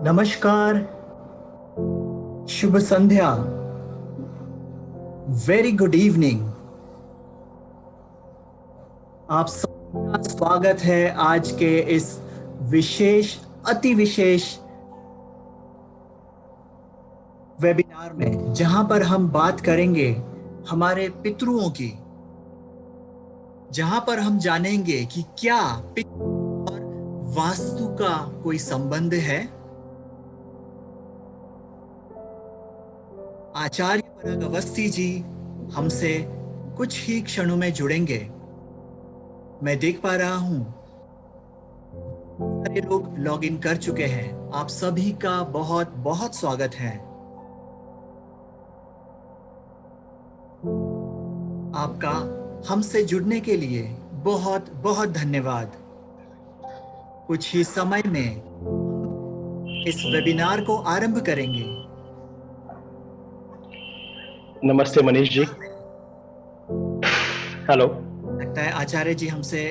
नमस्कार, शुभ संध्या, very good evening. आप सबका स्वागत है आज के इस विशेष, अति विशेष वेबिनार में, जहां पर हम बात करेंगे हमारे पितरुओं की, जहां पर हम जानेंगे कि क्या पितृ और वास्तु का कोई संबंध है। आचार्य पराग अवस्थी जी हमसे कुछ ही क्षणों में जुड़ेंगे। मैं देख पा रहा हूं सारे लोग लॉग इन कर चुके हैं। आप सभी का बहुत बहुत स्वागत है। आपका हमसे जुड़ने के लिए बहुत बहुत धन्यवाद। कुछ ही समय में इस वेबिनार को आरंभ करेंगे। इस नमस्ते मनीष जी। वेबिनार में हेलो। लगता है आचार्य जी हमसे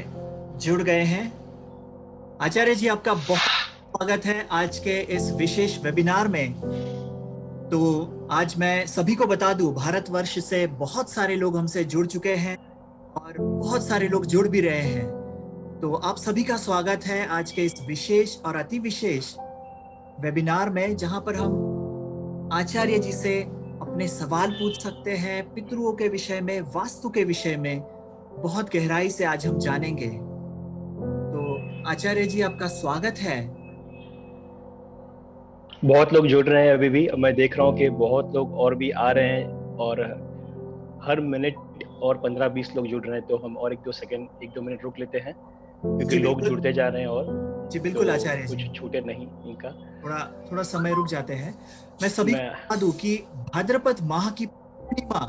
जुड़ गए हैं। आचार्य जी, आपका बहुत स्वागत है आज के इस विशेष वेबिनार में। तो आज मैं सभी को बता दूं, भारतवर्ष से बहुत सारे लोग हमसे जुड़ चुके हैं और बहुत सारे लोग जुड़ भी रहे हैं। तो आप सभी का स्वागत है आज के इस विशेष और अति विशेष वेबिनार में, जहां पर हम आचार्य जी से अपने सवाल पूछ सकते हैं पितरुओं के विषय में, वास्तु के विषय में। बहुत गहराई से आज हम जानेंगे। तो आचार्य जी, आपका स्वागत है। बहुत लोग जुड़ रहे हैं अभी भी, मैं देख रहा हूँ कि बहुत लोग और भी आ रहे हैं और हर मिनट और 15-20 लोग जुड़ रहे हैं, तो हम और 1-2 सेकंड 1-2 मिनट रुक लेते हैं क्योंकि जी लोग बिल्कुल। जुड़ते जा रहे हैं और जी तो बिल्कुल आचार्य जी, कुछ छूटे नहीं इनका। थोड़ा थोड़ा समय रुक जाते हैं। मैं सभी को मैं बता दूं कि भाद्रपद माह की पूर्णिमा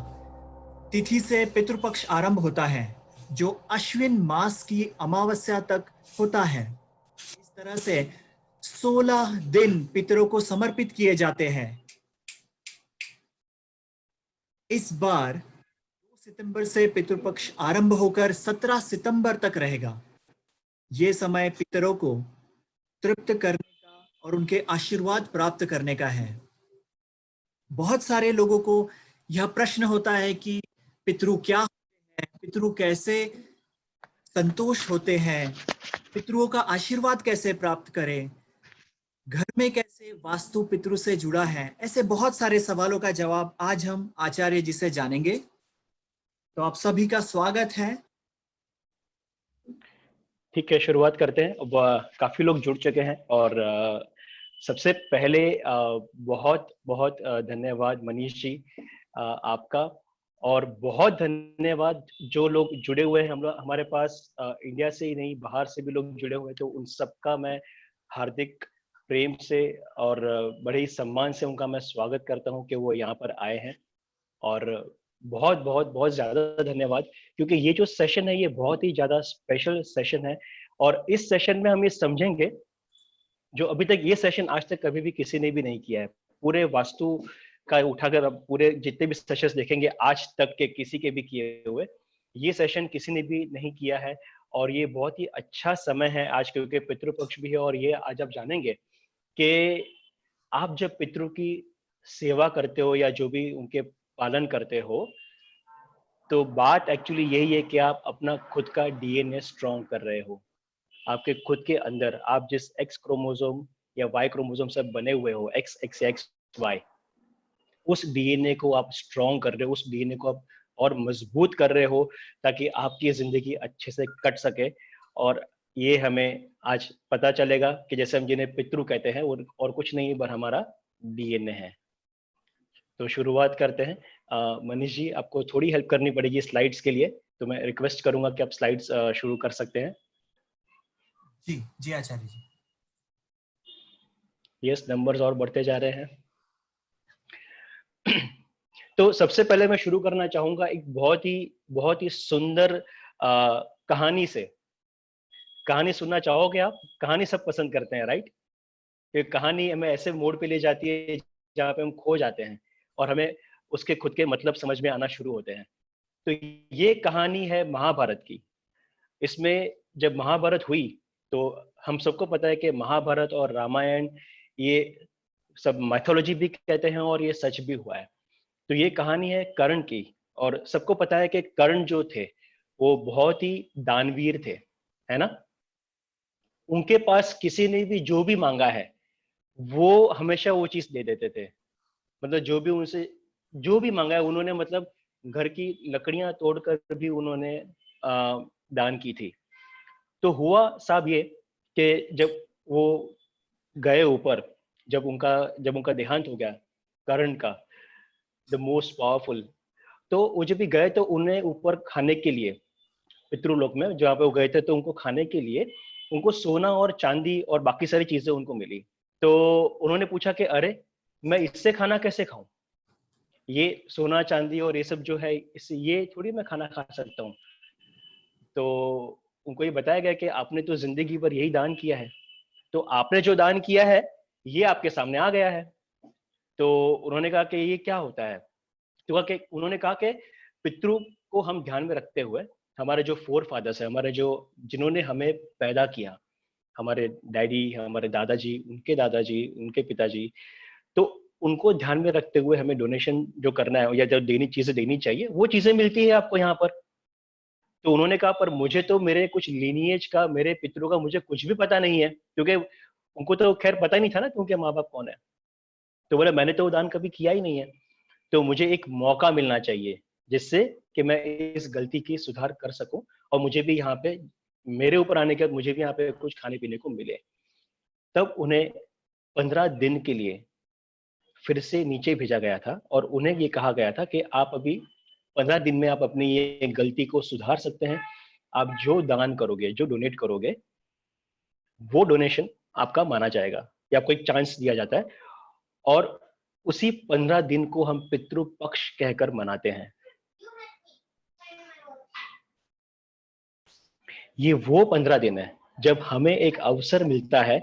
तिथि से पितृपक्ष आरंभ होता है, जो अश्विन मास की अमावस्या तक होता है। इस तरह से 16 दिन पितरों को समर्पित किए जाते हैं। इस बार 2 सितंबर से पितृपक्ष आरंभ होकर 17 सितंबर तक रहेगा। ये समय पितरों को तृप्त करने का और उनके आशीर्वाद प्राप्त करने का है। बहुत सारे लोगों को यह प्रश्न होता है कि पितरु क्या होते हैं, पितरु कैसे संतोष होते हैं, पितरुओं का आशीर्वाद कैसे प्राप्त करें, घर में कैसे वास्तु पितरु से जुड़ा है। ऐसे बहुत सारे सवालों का जवाब आज हम आचार्य जी से जानेंगे। तो आप सभी का स्वागत है। ठीक है, शुरुआत करते हैं। अब काफी लोग जुड़ चुके हैं और सबसे पहले बहुत बहुत धन्यवाद मनीष जी आपका। और बहुत धन्यवाद जो लोग जुड़े हुए हैं हम लोग, हमारे पास इंडिया से ही नहीं बाहर से भी लोग जुड़े हुए हैं, तो उन सबका मैं हार्दिक प्रेम से और बड़े ही सम्मान से उनका मैं स्वागत करता हूं कि वो यहाँ पर आए हैं। और बहुत बहुत बहुत ज्यादा धन्यवाद, क्योंकि ये जो सेशन है ये बहुत ही ज्यादा स्पेशल सेशन है। और इस सेशन में हम ये समझेंगे जो अभी तक ये सेशन आज तक कभी भी किसी ने भी नहीं किया है। पूरे वास्तु का उठाकर अब पूरे जितने भी सेशंस देखेंगे आज तक के किसी के भी किए हुए, ये सेशन किसी ने भी नहीं किया है। और ये बहुत ही अच्छा समय है आज, क्योंकि पितृपक्ष भी है। और ये आज आप जानेंगे कि आप जब पितरों की सेवा करते हो या जो भी उनके पालन करते हो, तो बात एक्चुअली यही है कि आप अपना खुद का डीएनए स्ट्रॉन्ग कर रहे हो। आपके खुद के अंदर आप जिस एक्स क्रोमोसोम या वाई क्रोमोसोम से बने हुए हो, एक्स एक्स एक्स वाई, उस डीएनए को आप स्ट्रॉन्ग कर रहे हो, उस डीएनए को आप और मजबूत कर रहे हो, ताकि आपकी जिंदगी अच्छे से कट सके। और ये हमें आज पता चलेगा कि जैसे हम जिन्हें पितृ कहते हैं और कुछ नहीं पर हमारा डीएनए है। तो शुरुआत करते हैं। मनीष जी, आपको थोड़ी हेल्प करनी पड़ेगी स्लाइड्स के लिए, तो मैं रिक्वेस्ट करूंगा कि आप स्लाइड्स शुरू कर सकते हैं। जी जी आचार्य जी। यस, नंबर्स और बढ़ते जा रहे हैं। तो सबसे पहले मैं शुरू करना चाहूंगा एक बहुत ही सुंदर कहानी से। कहानी सुनना चाहोगे आप? कहानी सब पसंद करते हैं, राइट? ये कहानी हमें ऐसे मोड़ पे ले जाती है जहाँ पे हम खो जाते हैं और हमें उसके खुद के मतलब समझ में आना शुरू होते हैं। तो ये कहानी है महाभारत की। इसमें जब महाभारत हुई, तो हम सबको पता है कि महाभारत और रामायण ये सब माइथोलॉजी भी कहते हैं और ये सच भी हुआ है। तो ये कहानी है कर्ण की, और सबको पता है कि कर्ण जो थे वो बहुत ही दानवीर थे, है ना। उनके पास किसी ने भी जो भी मांगा है वो हमेशा वो चीज दे देते थे। मतलब जो भी उनसे जो भी मांगा है उन्होंने, मतलब घर की लकड़ियां तोड़कर भी उन्होंने दान की थी। तो हुआ साहब ये कि जब वो गए ऊपर, जब उनका देहांत हो गया कर्ण का, द मोस्ट पावरफुल, तो वो जब भी गए तो उन्हें ऊपर खाने के लिए, पितृलोक में जहाँ पे वो गए थे, तो उनको खाने के लिए उनको सोना और चांदी और बाकी सारी चीजें उनको मिली। तो उन्होंने पूछा कि अरे मैं इससे खाना कैसे खाऊं, ये सोना चांदी और ये सब जो है इससे ये थोड़ी मैं खाना खा सकता हूँ। तो उनको ये बताया गया कि आपने तो जिंदगी भर यही दान किया है, तो आपने जो दान किया है ये आपके सामने आ गया है। तो उन्होंने कहा कि ये क्या होता है। तो उन्होंने कहा कि पितरों को हम ध्यान में रखते हुए, हमारे जो फोर फादर्स है, हमारे जो जिन्होंने हमें पैदा किया, हमारे डैडी, हमारे दादाजी, उनके दादाजी, उनके पिताजी, तो उनको ध्यान में रखते हुए हमें डोनेशन जो करना है या जो देनी चीजें देनी चाहिए वो चीजें मिलती है आपको यहाँ पर। तो उन्होंने कहा पर मुझे तो मेरे कुछ लीनिएज का, मेरे पितरों का मुझे कुछ भी पता नहीं है, क्योंकि उनको तो खैर पता ही नहीं था ना कि उनके माँ बाप कौन है। तो बोले मैंने तो वो दान कभी किया ही नहीं है, तो मुझे एक मौका मिलना चाहिए जिससे कि मैं इस गलती की सुधार कर सकूं, और मुझे भी यहाँ पे, मेरे ऊपर आने के बाद मुझे भी यहाँ पे कुछ खाने पीने को मिले। तब उन्हें 15 दिन के लिए फिर से नीचे भेजा गया था और उन्हें ये कहा गया था कि आप अभी 15 दिन में आप अपनी ये गलती को सुधार सकते हैं। आप जो दान करोगे, जो डोनेट करोगे, वो डोनेशन आपका माना जाएगा, या आपको एक चांस दिया जाता है। और उसी 15 दिन को हम पितृ पक्ष कहकर मनाते हैं। ये वो 15 दिन है जब हमें एक अवसर मिलता है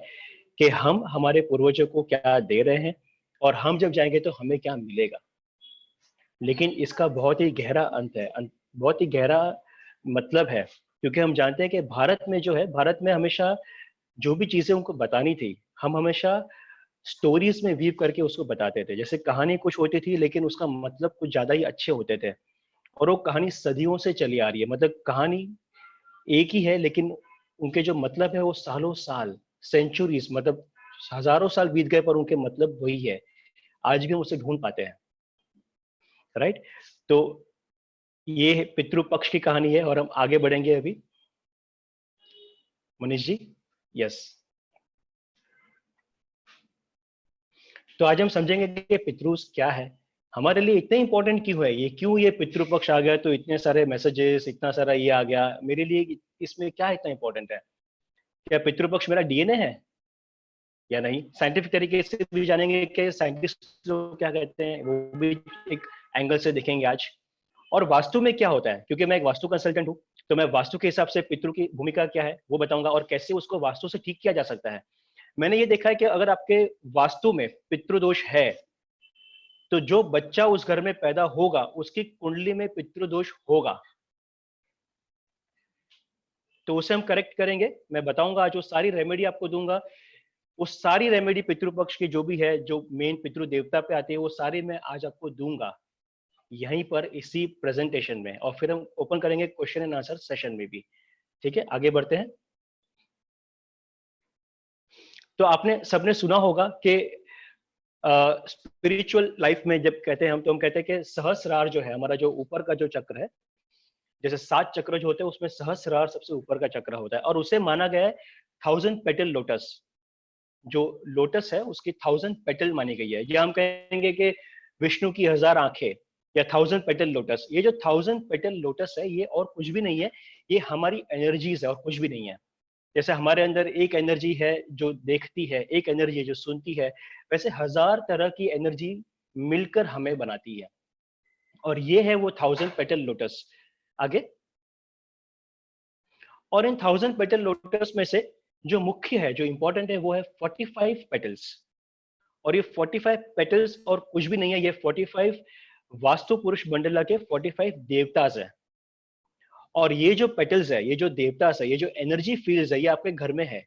कि हम हमारे पूर्वजों को क्या दे रहे हैं, और हम जब जाएंगे तो हमें क्या मिलेगा। लेकिन इसका बहुत ही गहरा अंत है, बहुत ही गहरा मतलब है, क्योंकि हम जानते हैं कि भारत में जो है, भारत में हमेशा जो भी चीजें उनको बतानी थी, हम हमेशा स्टोरीज में वीव करके उसको बताते थे। जैसे कहानी कुछ होती थी लेकिन उसका मतलब कुछ ज्यादा ही अच्छे होते थे, और वो कहानी सदियों से चली आ रही है। मतलब कहानी एक ही है लेकिन उनके जो मतलब है वो सालों साल, सेंचुरीज, मतलब हजारों साल बीत गए पर उनके मतलब वही है, आज भी हम उसे ढूंढ पाते हैं। राइट। तो ये पितृ पक्ष की कहानी है और हम आगे बढ़ेंगे अभी। मनीष जी। यस। तो आज हम समझेंगे कि पितृस क्या है, हमारे लिए इतने इंपॉर्टेंट क्यों है ये, क्यों ये पितृ पक्ष आ गया तो इतने सारे मैसेजेस, इतना सारा ये आ गया मेरे लिए, इसमें क्या इतना इंपॉर्टेंट है। क्या पितृ पक्ष मेरा डीएनए है या नहीं। साइंटिफिक तरीके से भी जानेंगे कि साइंटिस्ट लोग क्या कहते हैं, वो भी एक एंगल से देखेंगे आज। और वास्तु में क्या होता है, क्योंकि मैं एक वास्तु कंसल्टेंट हूँ, तो मैं वास्तु के हिसाब से पितृ की भूमिका क्या है वो बताऊंगा, और कैसे उसको वास्तु से ठीक किया जा सकता है। मैंने ये देखा है कि अगर आपके वास्तु में पितृदोष है तो जो बच्चा उस घर में पैदा होगा उसकी कुंडली में पितृदोष होगा। तो उसे हम करेक्ट करेंगे, मैं बताऊंगा आज, वो सारी रेमेडी आपको दूंगा। उस सारी रेमेडी पितृपक्ष की जो भी है, जो मेन पितृ देवता पे आती है, वो सारी मैं आज आपको दूंगा यहीं पर इसी प्रेजेंटेशन में, और फिर हम ओपन करेंगे क्वेश्चन एंड आंसर सेशन में भी। ठीक है, आगे बढ़ते हैं। तो आपने सबने सुना होगा कि स्पिरिचुअल लाइफ में जब कहते हैं हम, तो हम कहते हैं कि सहस्रार जो है हमारा, जो ऊपर का जो चक्र है, जैसे 7 चक्र जो होते हैं उसमें सहस्रार सबसे ऊपर का चक्र होता है, और उसे माना गया है 1000 पेटल लोटस। जो लोटस है उसकी 1000 पेटल मानी गई है, या हम कहेंगे कि विष्णु की 1000 आंखें, या 1000 पेटल लोटस। ये जो 1000 पेटल लोटस है ये और कुछ भी नहीं है, ये हमारी एनर्जीज है और कुछ भी नहीं है। जैसे हमारे अंदर एक एनर्जी है जो देखती है, एक एनर्जी है जो सुनती है, वैसे 1000 तरह की एनर्जी मिलकर हमें बनाती है, और ये है वो 1000 पेटल लोटस। आगे। और इन 1000 पेटल लोटस में से जो मुख्य है, जो इंपॉर्टेंट है, वो है 45 पेटल्स। और ये 45 पेटल्स और कुछ भी नहीं है, ये 45 वास्तु पुरुष मंडला के 45 देवताज है। और ये जो पेटल्स है, ये जो देवताज है, ये जो एनर्जी फील्ड्स है, ये आपके घर में है।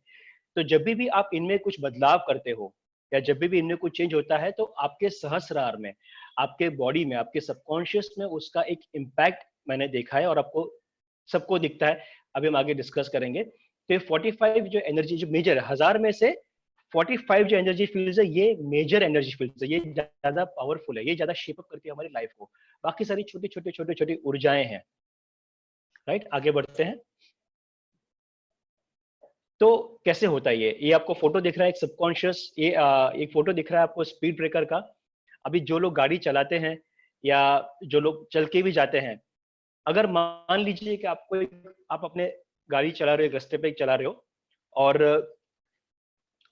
तो जब भी आप इनमें कुछ बदलाव करते हो, या जब भी इनमें कुछ चेंज होता है तो आपके सहस्रार में, आपके बॉडी में, आपके सबकॉन्शियस में उसका एक इम्पैक्ट मैंने देखा है और आपको सबको दिखता है। अभी हम आगे डिस्कस करेंगे। तो 45 जो एनर्जी जो मेजर है, 1000 में से 45 जो एनर्जी फील्ड्स है, ये मेजर एनर्जी फील्ड्स है, ये ज्यादा पावरफुल है, ये ज्यादा शेप अप करती है हमारी लाइफ को। बाकी सारी छोटी छोटी छोटी छोटी ऊर्जाएं हैं। राइट, आगे बढ़ते हैं। तो कैसे होता है ये आपको फोटो दिख रहा है एक सबकॉन्शियस, ये एक फोटो दिख रहा है आपको स्पीड ब्रेकर का। अभी जो लोग गाड़ी चलाते हैं या जो लोग चल के भी जाते हैं, अगर मान लीजिए कि आप अपने गाड़ी चला रहे हो, एक रास्ते पे चला रहे हो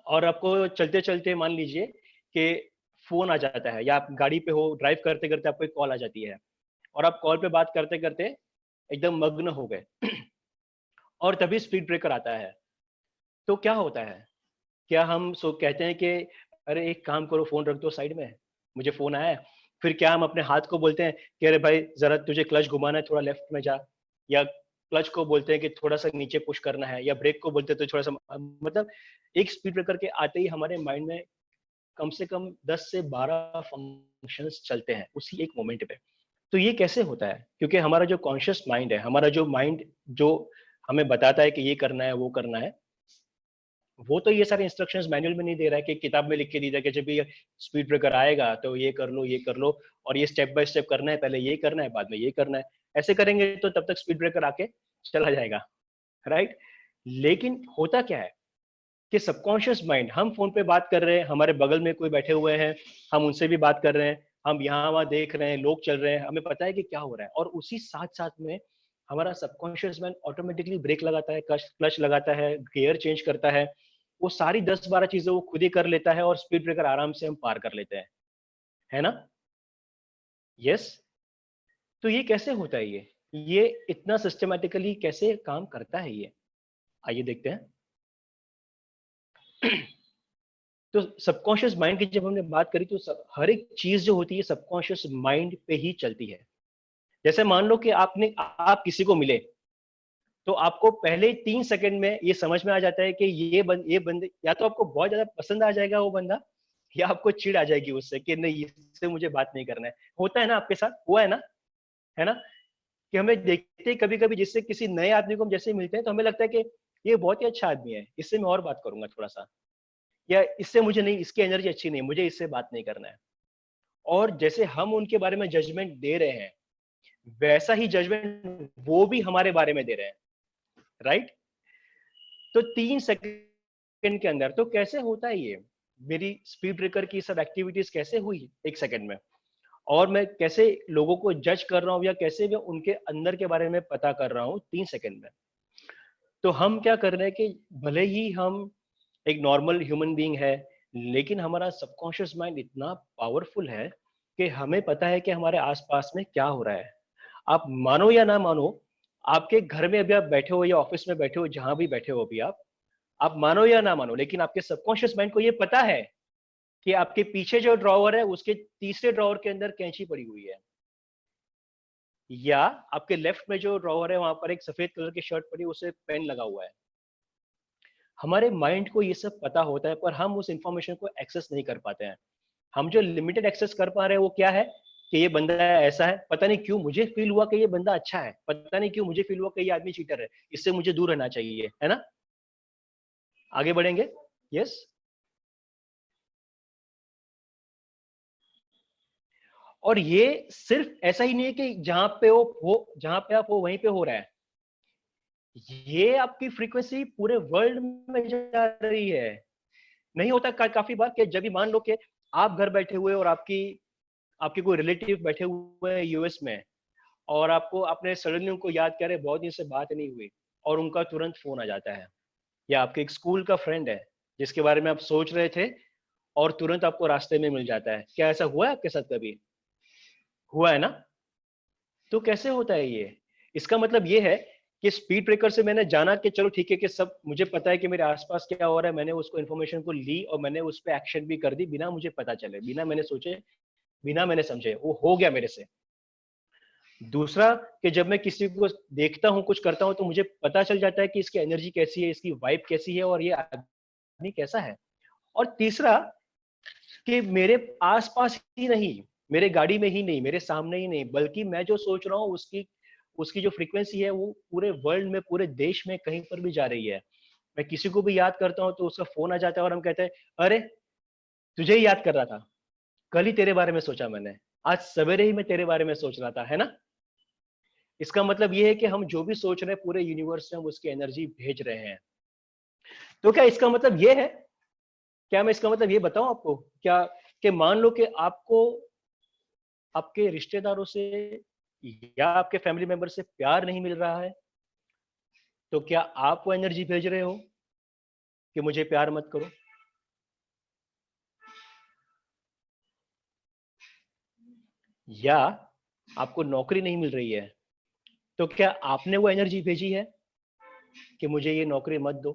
और आपको चलते चलते मान लीजिए कि फोन आ जाता है, या आप गाड़ी पे हो, ड्राइव करते करते आपको एक कॉल आ जाती है और आप कॉल पे बात करते करते एकदम मग्न हो गए और तभी स्पीड ब्रेकर आता है। तो क्या होता है, क्या हम कहते हैं कि अरे एक काम करो, फोन रख दो साइड में, मुझे फोन आया है। फिर क्या हम अपने हाथ को बोलते हैं कि अरे भाई जरा तुझे क्लच घुमाना है, थोड़ा लेफ्ट में जा, या क्लच को बोलते हैं कि थोड़ा सा नीचे पुश करना है, या ब्रेक को बोलते हैं तो थोड़ा सा, मतलब एक स्पीड ब्रेकर के आते ही हमारे माइंड में कम से कम 10 से 12 फंक्शंस चलते हैं उसी एक मोमेंट पे। तो ये कैसे होता है? क्योंकि हमारा जो कॉन्शियस माइंड है, हमारा जो माइंड जो हमें बताता है कि ये करना है वो करना है, वो तो ये सारे इंस्ट्रक्शंस मैनुअल में नहीं दे रहा है कि किताब में लिख के दी जाए कि जब भी स्पीड ब्रेकर आएगा तो ये कर लो, ये कर लो, और ये स्टेप बाय स्टेप करना है, पहले ये करना है, बाद में ये करना है। ऐसे करेंगे तो तब तक स्पीड ब्रेकर आके चला जाएगा। राइट, लेकिन होता क्या है कि सबकॉन्शियस माइंड, हम फोन पे बात कर रहे हैं, हमारे बगल में कोई बैठे हुए हैं, हम उनसे भी बात कर रहे हैं, हम यहाँ वहाँ देख रहे हैं, लोग चल रहे हैं, हमें पता है कि क्या हो रहा है, और उसी साथ साथ में हमारा सबकॉन्शियस माइंड ऑटोमेटिकली ब्रेक लगाता है, क्लच लगाता है, गियर चेंज करता है, वो सारी 10-12 चीजें वो खुद ही कर लेता है और स्पीड ब्रेकर आराम से हम पार कर लेते हैं, है ना? यस। तो ये कैसे होता है? ये इतना सिस्टमैटिकली कैसे काम करता है ये? आइए देखते हैं। तो सबकॉन्शियस माइंड की जब हमने बात करी, तो हर एक चीज जो होती है सबकॉन्शियस माइंड पे ही चलती है। जैसे मान लो कि आप किसी को मिले, तो आपको पहले 3 सेकंड में ये समझ में आ जाता है कि ये बंदे, या तो आपको बहुत ज्यादा पसंद आ जाएगा वो बंदा, या आपको चिढ़ आ जाएगी उससे कि नहीं, इससे मुझे बात नहीं करना है। होता है ना आपके साथ, हुआ है ना? है ना? कि हमें देखते कभी कभी जिससे किसी नए आदमी को हम जैसे मिलते हैं तो हमें लगता है कि ये बहुत ही अच्छा आदमी है, इससे मैं और बात करूंगा थोड़ा सा, या इससे मुझे नहीं, इसकी एनर्जी अच्छी नहीं, मुझे इससे बात नहीं करना है। और जैसे हम उनके बारे में जजमेंट दे रहे हैं, वैसा ही जजमेंट वो भी हमारे बारे में दे रहे हैं। राइट? तो 3 सेकंड के अंदर, तो कैसे होता है ये? मेरी स्पीड ब्रेकर की सब एक्टिविटीज कैसे हुई 1 सेकंड में, और मैं कैसे लोगों को जज कर रहा हूँ, या कैसे मैं उनके अंदर के बारे में पता कर रहा हूँ 3 सेकंड में। तो हम क्या कर रहे हैं कि भले ही हम एक नॉर्मल ह्यूमन बीइंग है, लेकिन हमारा सबकॉन्शियस माइंड इतना पावरफुल है कि हमें पता है कि हमारे आसपास में क्या हो रहा है। आप मानो या ना मानो, आपके घर में अभी आप बैठे हो या ऑफिस में बैठे हो, जहां भी बैठे हो अभी आप मानो या ना मानो, लेकिन आपके सबकॉन्शियस माइंड को ये पता है कि आपके पीछे जो ड्रॉवर है उसके तीसरे ड्रॉवर के अंदर कैंची पड़ी हुई है, या आपके लेफ्ट में जो ड्रॉवर है वहां पर एक सफेद कलर की शर्ट पड़ी, उसे पेन लगा हुआ है। हमारे माइंड को ये सब पता होता है, पर हम उस इंफॉर्मेशन को एक्सेस नहीं कर पाते हैं। हम जो लिमिटेड एक्सेस कर पा रहे हैं वो क्या है कि ये बंदा ऐसा है, पता नहीं क्यों मुझे फील हुआ कि ये बंदा अच्छा है, पता नहीं क्यों मुझे फील हुआ कि ये आदमी चीटर है, इससे मुझे दूर रहना चाहिए, है ना? आगे बढ़ेंगे। यस। और ये सिर्फ ऐसा ही नहीं है कि जहां पे आप हो वहीं पे हो रहा है, ये आपकी फ्रीक्वेंसी पूरे वर्ल्ड में जा रही है। नहीं होता काफी बार कि जब भी मान लो कि आप घर बैठे हुए और आपकी आपके कोई रिलेटिव बैठे हुए हैं यूएस में, और आपको आपने सडनली उनको याद किया, बहुत दिन से बात नहीं हुई, और उनका तुरंत फोन आ जाता है। या आपके एक स्कूल का फ्रेंड है जिसके बारे में आप सोच रहे थे, और तुरंत आपको रास्ते में मिल जाता है। क्या ऐसा हुआ है आपके साथ कभी? हुआ है ना? तो कैसे होता है ये? इसका मतलब ये है कि स्पीड ब्रेकर से मैंने जाना कि चलो ठीक है कि सब मुझे पता है कि मेरे आसपास क्या हो रहा है, मैंने उसको इन्फॉर्मेशन को ली और मैंने उस पर एक्शन भी कर दी, बिना मुझे पता चले, बिना मैंने सोचे, बिना मैंने समझे, वो हो गया मेरे से। दूसरा, कि जब मैं किसी को देखता हूँ, कुछ करता हूँ, तो मुझे पता चल जाता है कि इसकी एनर्जी कैसी है, इसकी वाइब कैसी है, और ये आदमी कैसा है। और तीसरा, कि मेरे आसपास ही नहीं, मेरे गाड़ी में ही नहीं, मेरे सामने ही नहीं, बल्कि मैं जो सोच रहा हूँ उसकी उसकी जो फ्रीक्वेंसी है वो पूरे वर्ल्ड में, पूरे देश में कहीं पर भी जा रही है। मैं किसी को भी याद करता हूँ तो उसका फोन आ जाता है और हम कहते हैं, अरे तुझे ही याद कर रहा था, कल ही तेरे बारे में सोचा मैंने, आज सवेरे ही मैं तेरे बारे में सोच रहा था, है ना? इसका मतलब ये है कि हम जो भी सोच रहे हैं पूरे यूनिवर्स में हम उसकी एनर्जी भेज रहे हैं। तो क्या इसका मतलब ये है, क्या मैं इसका मतलब ये बताऊं आपको क्या, कि मान लो कि आपको आपके रिश्तेदारों से या आपके फैमिली मेंबर से प्यार नहीं मिल रहा है, तो क्या आप वो एनर्जी भेज रहे हो कि मुझे प्यार मत करो? या आपको नौकरी नहीं मिल रही है, तो क्या आपने वो एनर्जी भेजी है कि मुझे ये नौकरी मत दो?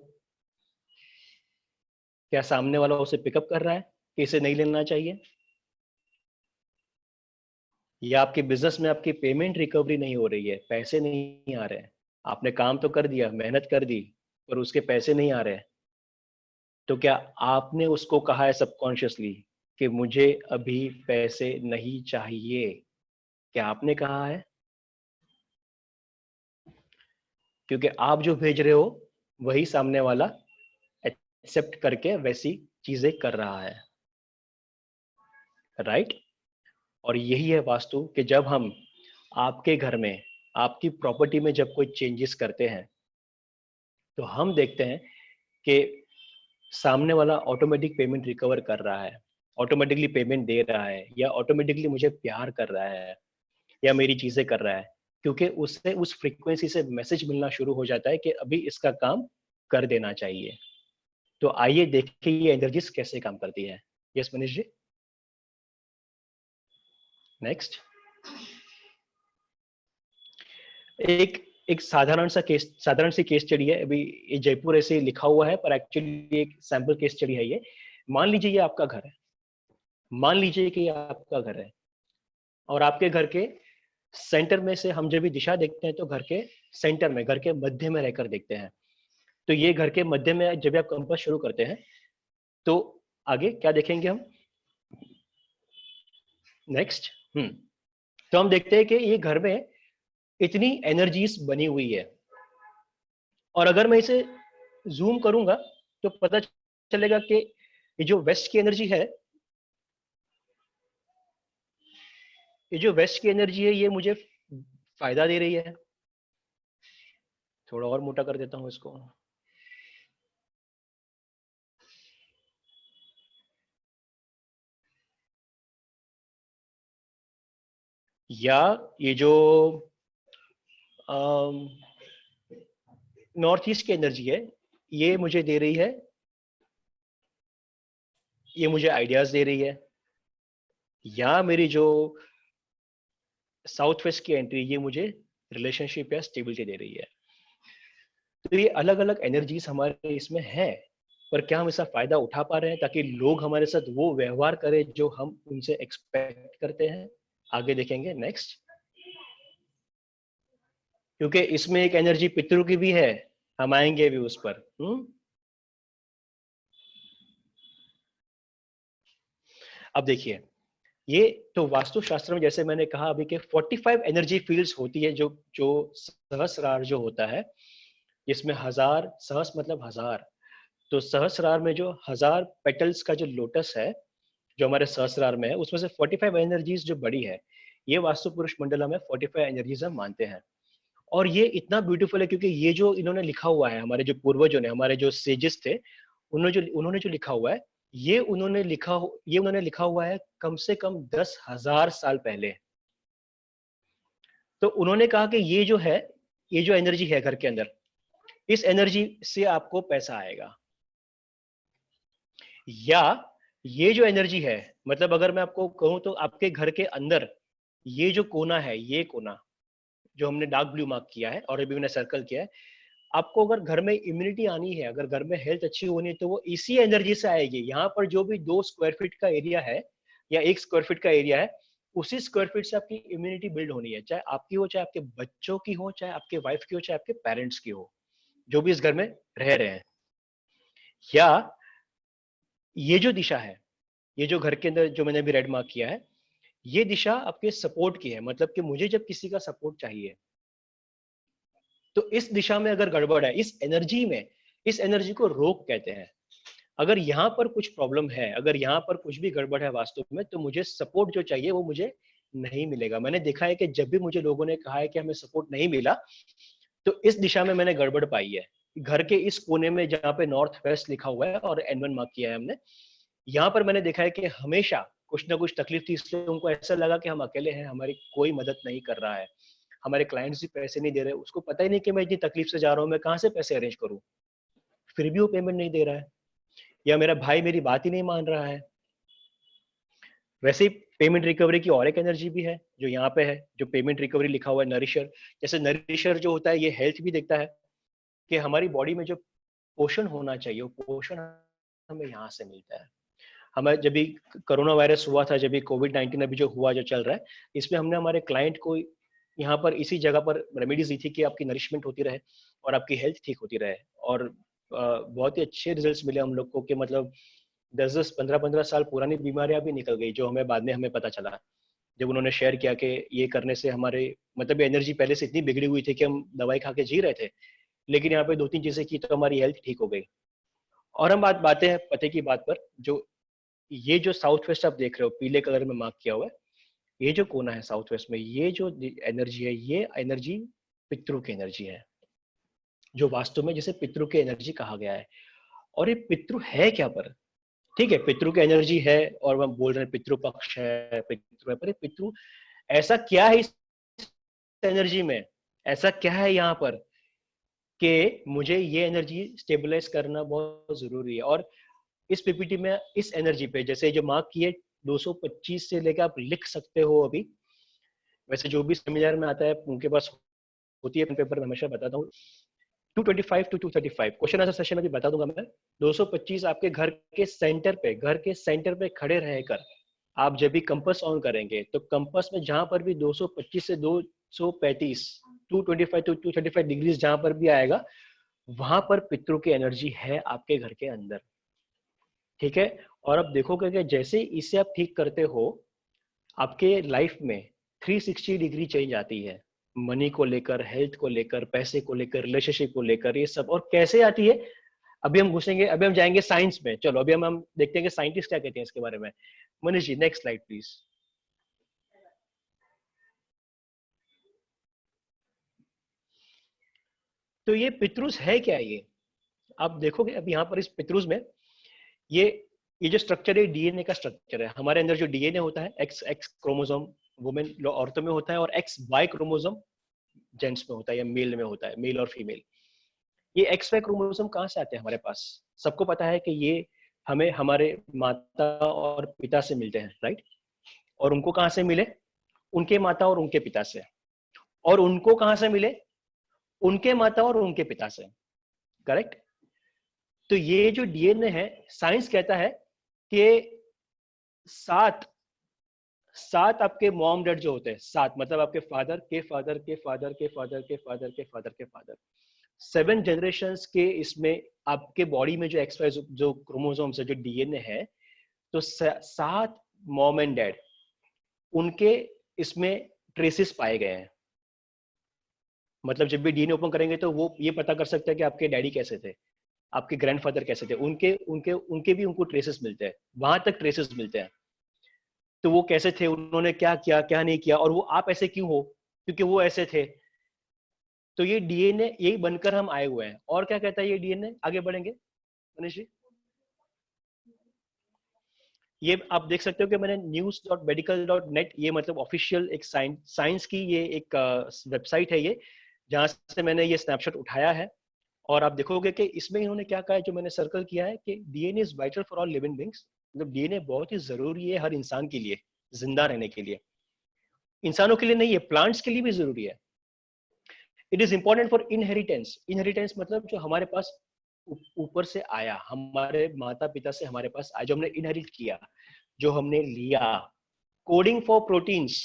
क्या सामने वाला उसे पिकअप कर रहा है कि इसे नहीं लेना चाहिए? या आपके बिजनेस में आपकी पेमेंट रिकवरी नहीं हो रही है, पैसे नहीं आ रहे हैं, आपने काम तो कर दिया, मेहनत कर दी, पर उसके पैसे नहीं आ रहे हैं, तो क्या आपने उसको कहा है सबकॉन्शियसली कि मुझे अभी पैसे नहीं चाहिए? क्या आपने कहा है? क्योंकि आप जो भेज रहे हो वही सामने वाला एक्सेप्ट करके वैसी चीजें कर रहा है, राइट? और यही है वास्तु, कि जब हम आपके घर में, आपकी प्रॉपर्टी में जब कोई चेंजेस करते हैं, तो हम देखते हैं कि सामने वाला ऑटोमेटिक पेमेंट रिकवर कर रहा है, ऑटोमेटिकली पेमेंट दे रहा है, या ऑटोमेटिकली मुझे प्यार कर रहा है, या मेरी चीजें कर रहा है, क्योंकि उससे उस फ्रीक्वेंसी से मैसेज मिलना शुरू हो जाता है कि अभी इसका काम कर देना चाहिए। तो आइए देखिए ये एनर्जीज कैसे काम करती है। Yes Manish ji, next. एक एक साधारण सी केस स्टडी है, अभी ये जयपुर ऐसे लिखा हुआ है पर एक्चुअली एक सैंपल केस स्टडी है ये। मान लीजिए ये आपका घर है, मान लीजिए कि ये आपका घर है, और आपके घर के सेंटर में से हम जब भी दिशा देखते हैं तो घर के सेंटर में, घर के मध्य में रहकर देखते हैं। तो ये घर के मध्य में जब भी आप कंपास शुरू करते हैं तो आगे क्या देखेंगे हम? नेक्स्ट। तो हम देखते हैं कि ये घर में इतनी एनर्जीज बनी हुई है, और अगर मैं इसे जूम करूंगा तो पता चलेगा कि ये जो वेस्ट की एनर्जी है, ये जो वेस्ट की एनर्जी है ये मुझे फायदा दे रही है। थोड़ा और मोटा कर देता हूं इसको। या ये जो नॉर्थ ईस्ट की एनर्जी है, ये मुझे दे रही है, ये मुझे आइडियाज दे रही है। या मेरी जो साउथ वेस्ट की एंट्री, ये मुझे रिलेशनशिप या स्टेबिलिटी दे रही है। तो ये अलग अलग एनर्जीज हमारे इसमें है, पर क्या हम इसका फायदा उठा पा रहे हैं ताकि लोग हमारे साथ वो व्यवहार करें जो हम उनसे एक्सपेक्ट करते हैं? आगे देखेंगे, नेक्स्ट। क्योंकि इसमें एक एनर्जी पितरों की भी है, हम आएंगे भी उस पर। अब देखिए, ये तो वास्तुशास्त्र में जैसे मैंने कहा अभी के 45 एनर्जी फील्ड्स होती है, जो जो सहस्रार जो होता है, जिसमें हजार, सहस मतलब हजार, तो सहस्रार में जो हजार पेटल्स का जो लोटस है जो हमारे सहस्रार में है, उसमें से 45 एनर्जीज जो बड़ी है, ये वास्तु पुरुष मंडला में 45 एनर्जीज हम मानते हैं। और ये इतना ब्यूटीफुल है क्योंकि ये जो इन्होंने लिखा हुआ है, हमारे जो पूर्वजों ने, हमारे जो सेजेस थे, उन्होंने जो लिखा हुआ है, ये उन्होंने लिखा हुआ है कम से कम 10,000 साल पहले। तो उन्होंने कहा कि ये जो है, ये जो एनर्जी है घर के अंदर, इस एनर्जी से आपको पैसा आएगा। या ये जो एनर्जी है, मतलब अगर मैं आपको कहूं तो आपके घर के अंदर ये जो कोना है, ये कोना जो हमने डार्क ब्लू मार्क किया है और अभी मैंने सर्कल किया है, आपको अगर घर में इम्यूनिटी आनी है, अगर घर में हेल्थ अच्छी होनी है, तो वो इसी एनर्जी से आएगी। यहाँ पर जो भी 2 स्क्वायर फीट का एरिया है या 1 स्क्वायर फीट का एरिया है, उसी स्क्वायर फीट से आपकी इम्यूनिटी बिल्ड होनी है, चाहे आपकी हो, चाहे आपके बच्चों की हो, चाहे आपके वाइफ की हो, चाहे आपके पेरेंट्स की हो, जो भी इस घर में रह रहे हैं। या ये जो दिशा है, ये जो घर के अंदर जो मैंने अभी रेड मार्क किया है, ये दिशा आपके सपोर्ट की है, मतलब कि मुझे जब किसी का सपोर्ट चाहिए तो इस दिशा में अगर गड़बड़ है, इस एनर्जी में, इस एनर्जी को रोग कहते हैं। अगर यहाँ पर कुछ प्रॉब्लम है, अगर यहाँ पर कुछ भी गड़बड़ है वास्तव में, तो मुझे सपोर्ट जो चाहिए वो मुझे नहीं मिलेगा। मैंने देखा है कि जब भी मुझे लोगों ने कहा है कि हमें सपोर्ट नहीं मिला, तो इस दिशा में मैंने गड़बड़ पाई है। घर के इस कोने में जहाँ पे नॉर्थ वेस्ट लिखा हुआ है और N1 मार्क किया है हमने, यहाँ पर मैंने देखा है कि हमेशा कुछ ना कुछ तकलीफ थी, इसलिए उनको ऐसा लगा कि हम अकेले हैं, हमारी कोई मदद नहीं कर रहा है, हमारे क्लाइंट्स भी पैसे नहीं दे रहे, उसको पता ही नहीं कि मैं इतनी तकलीफ से जा रहा हूँ, मैं कहाँ से पैसे अरेंज करूँ, फिर भी वो पेमेंट नहीं दे रहा है, या मेरा भाई मेरी बात ही नहीं मान रहा है। वैसे ही पेमेंट रिकवरी की और एक एनर्जी भी है जो यहाँ पे है, जो पेमेंट रिकवरी लिखा हुआ है, नरिशर। जैसे नरिशर जो होता है ये हेल्थ भी देखता है कि हमारी बॉडी में जो पोषण होना चाहिए वो पोषण हमें यहाँ से मिलता है। हमें जब भी कोरोना वायरस हुआ था, जब भी कोविड-19 अभी जो हुआ, जो चल रहा है, इसमें हमने हमारे क्लाइंट को यहाँ पर इसी जगह पर रेमेडीज दी थी कि आपकी नरिशमेंट होती रहे और आपकी हेल्थ ठीक होती रहे। और बहुत ही अच्छे रिजल्ट्स मिले हम लोग को कि मतलब 10-10, 15-15 साल पुरानी बीमारियां भी निकल गई, जो हमें बाद में हमें पता चला जब उन्होंने शेयर किया कि ये करने से हमारे मतलब एनर्जी पहले से इतनी बिगड़ी हुई थी कि हम दवाई खा के जी रहे थे, लेकिन यहाँ पे 2-3 चीजें की तो हमारी हेल्थ ठीक हो गई। और हम बातें हैं पते की बात पर, जो ये जो साउथ वेस्ट आप देख रहे हो पीले कलर में मार्क किया हुआ है, ये जो कोना है साउथ वेस्ट में, ये जो एनर्जी है, ये एनर्जी पितरों की एनर्जी है, जो वास्तव में जिसे पितरों की एनर्जी कहा गया है। और ये पितृ है क्या पर, ठीक है पितृ की एनर्जी है और हम बोल रहे हैं पितृ पक्ष है, पितृ है, पर पितृ ऐसा क्या है इस एनर्जी में, ऐसा क्या है यहाँ पर कि मुझे ये एनर्जी स्टेबलाइज करना बहुत जरूरी है। और इस पीपीटी में इस एनर्जी पे जैसे जो मार्क किए 225 से लेकर आप लिख सकते हो अभी। वैसे जो भी सेमिनार में आता है उनके पास होती है पेपर, मैं हमेशा बताता हूँ 225 टू 235 क्वेश्चन आंसर सेशन में भी बता दूंगा मैं। 225 आपके घर के सेंटर पे खड़े रहकर आप जब भी कंपास ऑन करेंगे तो कंपास में जहां पर भी 225 से 235 225 टू 235 डिग्रीज जहां पर भी आएगा, वहां पर पितरों की एनर्जी है आपके घर के अंदर, ठीक है। और अब देखोगे कि जैसे इसे आप ठीक करते हो, आपके लाइफ में 360 डिग्री चेंज आती है, मनी को लेकर, हेल्थ को लेकर, पैसे को लेकर, रिलेशनशिप को लेकर, ये सब। और कैसे आती है, अभी हम घुसेंगे, अभी हम जाएंगे साइंस में। चलो अभी हम देखते हैं कि साइंटिस्ट क्या कहते हैं इसके बारे में। Manish ji next slide please. तो ये पितृस है क्या, ये आप देखोगे अब यहाँ पर इस पितृस में ये ये जो स्ट्रक्चर है डीएनए का स्ट्रक्चर है। हमारे अंदर जो डीएनए होता है एक्स एक्स क्रोमोसोम वुमेन औरतों में होता है और एक्स वाई क्रोमोसोम जेंट्स में होता है या मेल में होता है, मेल और फीमेल। ये एक्स वाई क्रोमोसोम कहाँ से आते हैं हमारे पास, सबको पता है कि ये हमें हमारे माता और पिता से मिलते हैं, राइट। और उनको कहाँ से मिले, उनके माता और उनके पिता से। और उनको कहाँ से मिले, उनके माता और उनके पिता से, करेक्ट। तो ये जो डीएनए है, साइंस कहता है कि सात सात आपके मॉम डैड जो होते हैं, सात मतलब आपके फादर के फादर के फादर के फादर के फादर के फादर के फादर, 7 जनरेशंस के इसमें आपके बॉडी में जो एक्स वाई जो क्रोमोसोम्स है, जो डीएनए है, तो 7 मॉम एंड डैड उनके इसमें ट्रेसेस पाए गए हैं। मतलब जब भी डीएनए ओपन करेंगे तो वो ये पता कर सकते हैं कि आपके डैडी कैसे थे, आपके ग्रैंडफादर कैसे थे, उनके उनके उनके भी उनको ट्रेसेस मिलते हैं, वहां तक ट्रेसेस मिलते हैं। तो वो कैसे थे, उन्होंने क्या किया क्या नहीं किया, और वो आप ऐसे क्यों हो, क्योंकि वो ऐसे थे। तो ये डीएनए यही बनकर हम आए हुए हैं। और क्या कहता है ये डीएनए, आगे बढ़ेंगे मनीष जी। ये आप देख सकते हो कि मैंने news.medical.net, ये मतलब ऑफिशियल एक साइंस की ये एक वेबसाइट है ये, जहां से मैंने ये स्नैपशॉट उठाया है। और आप देखोगे कि इसमें इन्होंने क्या कहा है, जो मैंने सर्कल किया है कि DNA is vital for all living beings. मतलब डीएनए बहुत ही जरूरी है हर इंसान के लिए, जिंदा रहने के लिए। इंसानों के लिए नहीं है, प्लांट्स के लिए भी जरूरी है। It is important for inheritance. Inheritance मतलब जो हमारे पास ऊपर से आया, हमारे माता पिता से हमारे पास आया, जो हमने इनहेरिट किया, जो हमने लिया। Coding for proteins.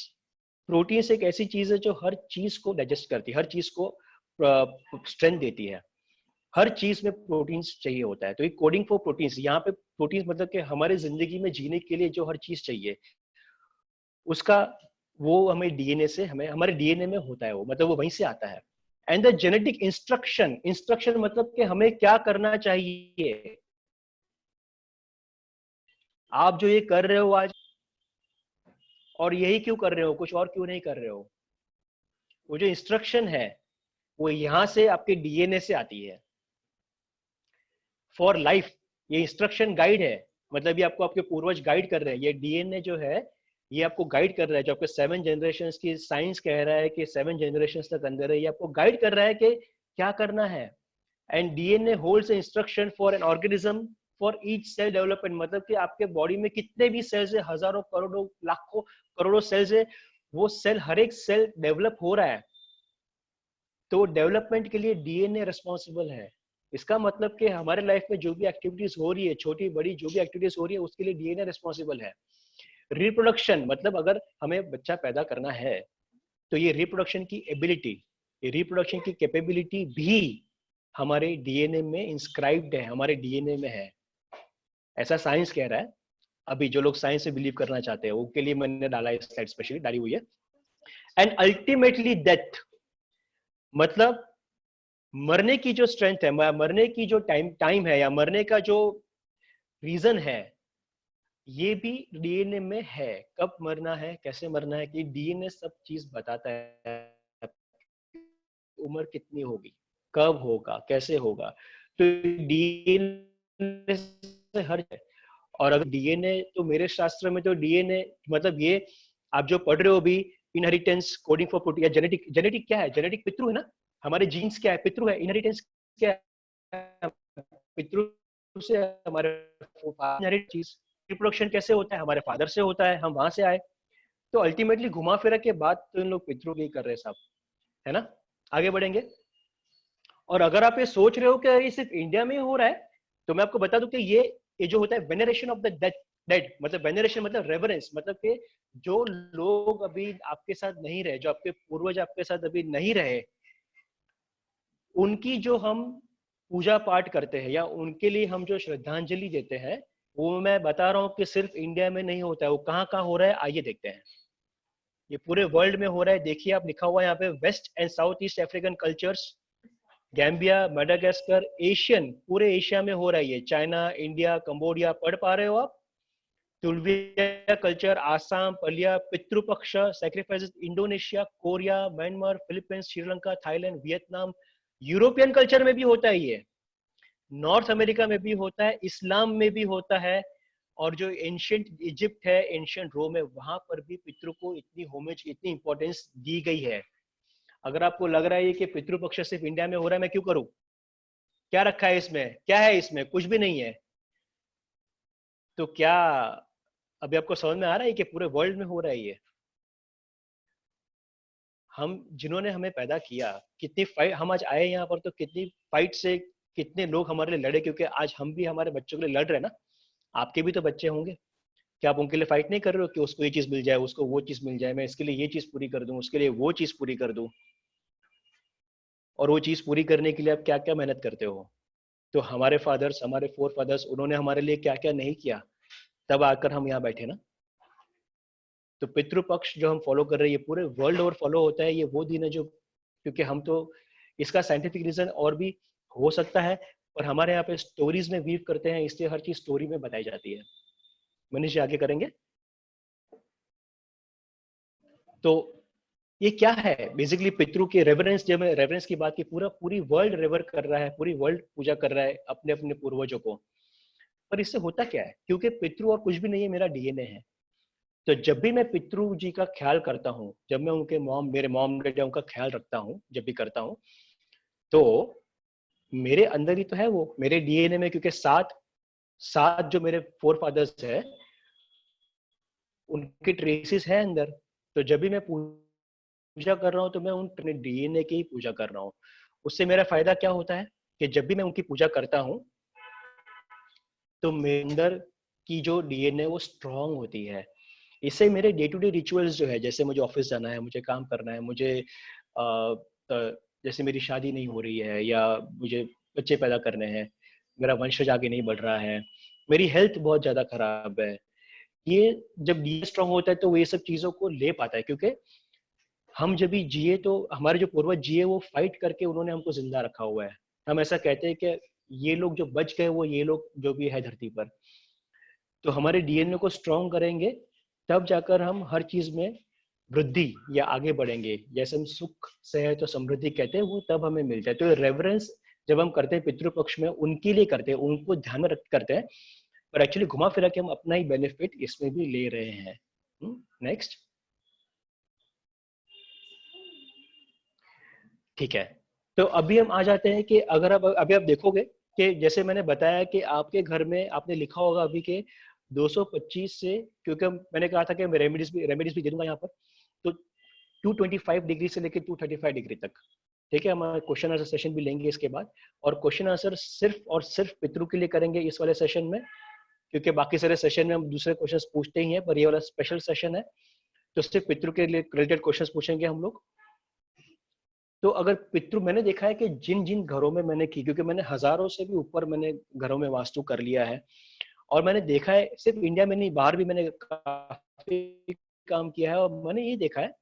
प्रोटीन्स एक ऐसी चीज है जो हर चीज को डाइजेस्ट करती है, हर चीज को स्ट्रेंथ देती है, हर चीज में प्रोटीन्स चाहिए होता है। तो ये कोडिंग फॉर प्रोटीन्स, यहाँ पे प्रोटीन्स मतलब कि हमारे जिंदगी में जीने के लिए जो हर चीज चाहिए उसका, वो हमें डीएनए से, हमें हमारे डीएनए में होता है, वो मतलब वो वहीं से आता है। And the genetic instruction, instruction मतलब कि हमें क्या करना चाहिए। आप जो ये कर रहे हो आज, और यही क्यों कर रहे हो, कुछ और क्यों नहीं कर रहे हो, वो जो इंस्ट्रक्शन है वो यहां से आपके डीएनए से आती है फॉर लाइफ। ये इंस्ट्रक्शन गाइड है, मतलब ये आपको आपके पूर्वज गाइड कर रहे हैं। ये डीएनए जो है ये आपको गाइड कर रहा है, जो आपके 7 जनरेशन की साइंस कह रहा है कि 7 जनरेशन तक अंदर है, ये आपको गाइड कर रहा है कि क्या करना है। And DNA holds instruction for an organism for each cell development, मतलब कि आपके बॉडी में कितने भी सेल्स है, हजारों करोड़ों लाखों करोड़ों सेल्स है, वो सेल, हर एक सेल डेवलप हो रहा है, तो डेवलपमेंट के लिए डीएनए रिस्पॉन्सिबल है। इसका मतलब कि हमारे लाइफ में जो भी एक्टिविटीज हो रही है, छोटी बड़ी जो भी एक्टिविटीज हो रही है, उसके लिए डीएनए रिस्पॉन्सिबल है। रिप्रोडक्शन मतलब अगर हमें बच्चा पैदा करना है तो ये रिप्रोडक्शन की एबिलिटी, ये रिप्रोडक्शन की कैपेबिलिटी भी हमारे डीएनए में इंस्क्राइब्ड है, हमारे डीएनए में है, ऐसा साइंस कह रहा है। अभी जो लोग साइंस से बिलीव करना चाहते हैं उनके लिए मैंने डाला है, स्लाइड स्पेशली डाली हुई है। एंड अल्टीमेटली डेथ, मतलब मरने की जो स्ट्रेंथ है, मरने की जो टाइम है, या मरने का जो रीजन है, ये भी डीएनए में है। कब मरना है, कैसे मरना है, कि डीएनए सब चीज बताता है। उम्र कितनी होगी, कब होगा, कैसे होगा, तो डीएनए से हर। और अगर डीएनए, तो मेरे शास्त्र में तो डीएनए मतलब ये आप जो पढ़ रहे हो भी, इनहेरिटेंस, कोडिंग फॉर प्रोटीन, या जेनेटिक, जेनेटिक क्या है, जेनेटिक पितृ है ना, हमारे जीन्स क्या है, पितृ है। इनहेरिटेंस क्या है, पितृ से हमारे इनहेरिट चीज। रिप्रोडक्शन कैसे होता है, हमारे फादर से होता है, हम वहां से आए। तो अल्टीमेटली घुमा फिरा के बात तो इन लोग पितरों की कर रहे हैं साहब, है ना। आगे बढ़ेंगे। और अगर आप ये सोच रहे हो कि ये सिर्फ इंडिया में हो रहा है, तो मैं आपको बता दूं कि ये जो होता है वेनरेशन ऑफ द डेड, मतलब वेनरेशन मतलब रेवरेंस, मतलब कि जो लोग अभी आपके साथ नहीं रहे, जो आपके पूर्वज आपके साथ अभी नहीं रहे, उनकी जो हम पूजा पाठ करते हैं या उनके लिए हम जो श्रद्धांजलि देते हैं, वो मैं बता रहा हूँ कि सिर्फ इंडिया में नहीं होता है। वो कहाँ कहाँ हो रहा है, आइए देखते हैं। ये पूरे वर्ल्ड में हो रहा है। देखिए आप, लिखा हुआ है यहाँ पे, west and south east African cultures, Gambia, Madagascar, Asian, पूरे एशिया में हो रहा है ये। चाइना, इंडिया, कंबोडिया, पढ़ पा रहे हो आप। तुलविया कल्चर, आसाम, पलिया, Pitrupaksha, sacrifices, Indonesia, Korea, Myanmar, Philippines, Sri Lanka, Thailand, Vietnam. European culture में भी होता है ये, नॉर्थ अमेरिका में भी होता है, इस्लाम में भी होता है, और जो एंशियंट इजिप्ट है, एंशियंट रोम है, वहां पर भी पितृ को इतनी होमेज, इतनी इंपॉर्टेंस दी गई है। अगर आपको लग रहा है कि पितृपक्ष सिर्फ इंडिया में हो रहा है, मैं क्यों करूं, क्या रखा है इसमें, क्या है इसमें, कुछ भी नहीं है। तो क्या अभी आपको समझ में आ रहा है कि पूरे वर्ल्ड में हो रहा है ये। हम, जिन्होंने हमें पैदा किया, कितनी फाइट, हम आज आए यहाँ पर तो कितनी फाइट से कितने लोग हमारे लिए लड़े, क्योंकि आज हम भी हमारे बच्चों के लिए लड़ रहे हैं ना। आपके भी तो बच्चे होंगे, क्या आप उनके लिए फाइट नहीं कर रहे हो कि उसको ये चीज मिल जाए, उसको वो चीज मिल जाए, मैं इसके लिए ये चीज पूरी कर दूं, उसके लिए वो चीज पूरी कर दूं। और वो चीज पूरी करने के लिए आप क्या क्या मेहनत करते हो। तो हमारे फादर्स, हमारे फोर फादर्स, उन्होंने हमारे लिए क्या क्या नहीं किया, तब आकर हम यहाँ बैठे ना। तो पितृपक्ष जो हम फॉलो कर रहे हैं, ये पूरे वर्ल्ड ओवर फॉलो होता है। ये वो दिन है जो, क्योंकि हम तो, इसका साइंटिफिक रीजन और भी हो सकता है, पर हमारे यहाँ पे स्टोरीज में वीव करते हैं, इसलिए हर चीज स्टोरी में बताई जाती है। मनीष जी आगे करेंगे। तो ये क्या है बेसिकली, पितरों के रेवरेंस, जब मैं रेवरेंस की बात की, पूरी वर्ल्ड रेवर कर रहा है, पूरी वर्ल्ड पूजा कर रहा है अपने अपने पूर्वजों को। पर इससे होता क्या है, क्योंकि पितृ और कुछ भी नहीं है, मेरा डीएनए है। तो जब भी मैं पितृ जी का ख्याल करता हूँ, जब मैं उनके मेरे मॉम डैड उनका ख्याल रखता हूँ, जब भी करता हूँ, तो मेरे अंदर ही तो है वो, मेरे डीएनए में, क्योंकि सात सात जो मेरे फोर फादर्स है, उनके ट्रेसेस है अंदर। तो जब भी मैं पूजा कर रहा हूँ, तो मैं उन डीएनए की ही पूजा कर रहा हूँ। उससे मेरा फायदा क्या होता है कि जब भी मैं उनकी पूजा करता हूँ, तो मेरे अंदर की जो डीएनए वो स्ट्रांग होती है। इससे मेरे डे टू डे रिचुअल्स जो है, जैसे मुझे ऑफिस जाना है, मुझे काम करना है, मुझे जैसे मेरी शादी नहीं हो रही है, या मुझे बच्चे पैदा करने हैं, मेरा वंशज आगे नहीं बढ़ रहा है, मेरी हेल्थ बहुत ज्यादा खराब है। ये जब डीएनए स्ट्रांग होता है तो वो ये सब चीजों को ले पाता है, क्योंकि हम जब भी जिए तो हमारे जो पूर्वज जिए वो फाइट करके उन्होंने हमको जिंदा रखा हुआ है। हम ऐसा कहते हैं कि ये लोग जो बच गए वो ये लोग जो भी है धरती पर, तो हमारे डीएनए को स्ट्रांग करेंगे तब जाकर हम हर चीज में वृद्धि या आगे बढ़ेंगे। जैसे हम सुख सेहत और समृद्धि कहते हैं वो तब हमें मिलता है। तो रेवरेंस जब हम करते हैं पितृपक्ष में उनके लिए करते हैं, उनको ध्यान में रख करते हैं, पर एक्चुअली घुमा फिरा के हम अपना ही बेनिफिट इसमें भी ले रहे हैं। नेक्स्ट। ठीक है, तो अभी हम आ जाते हैं कि अगर आप अभी आप देखोगे कि जैसे मैंने बताया कि आपके घर में आपने लिखा होगा अभी के 225 से, क्योंकि मैंने कहा था कि मैं रेमेडीज भी दे दूंगा यहाँ पर, तो 225 डिग्री से लेकर 235 डिग्री तक। ठीक है, हम क्वेश्चन आंसर सेशन भी लेंगे इसके बाद, और क्वेश्चन आंसर सिर्फ और सिर्फ पितरों के लिए करेंगे इस वाले सेशन में, क्योंकि बाकी सारे सेशन में हम दूसरे क्वेश्चंस पूछते ही हैं, पर ये वाला स्पेशल सेशन है तो सिर्फ पितरों के लिए रिलेटेड क्वेश्चंस पूछेंगे हम लोग। तो अगर पितृ, मैंने देखा है कि जिन जिन घरों में मैंने की, क्योंकि मैंने हजारों से भी ऊपर मैंने घरों में वास्तु कर लिया है, और मैंने देखा है सिर्फ इंडिया में नहीं बाहर भी मैंने काफी काम किया है, और मैंने ये देखा है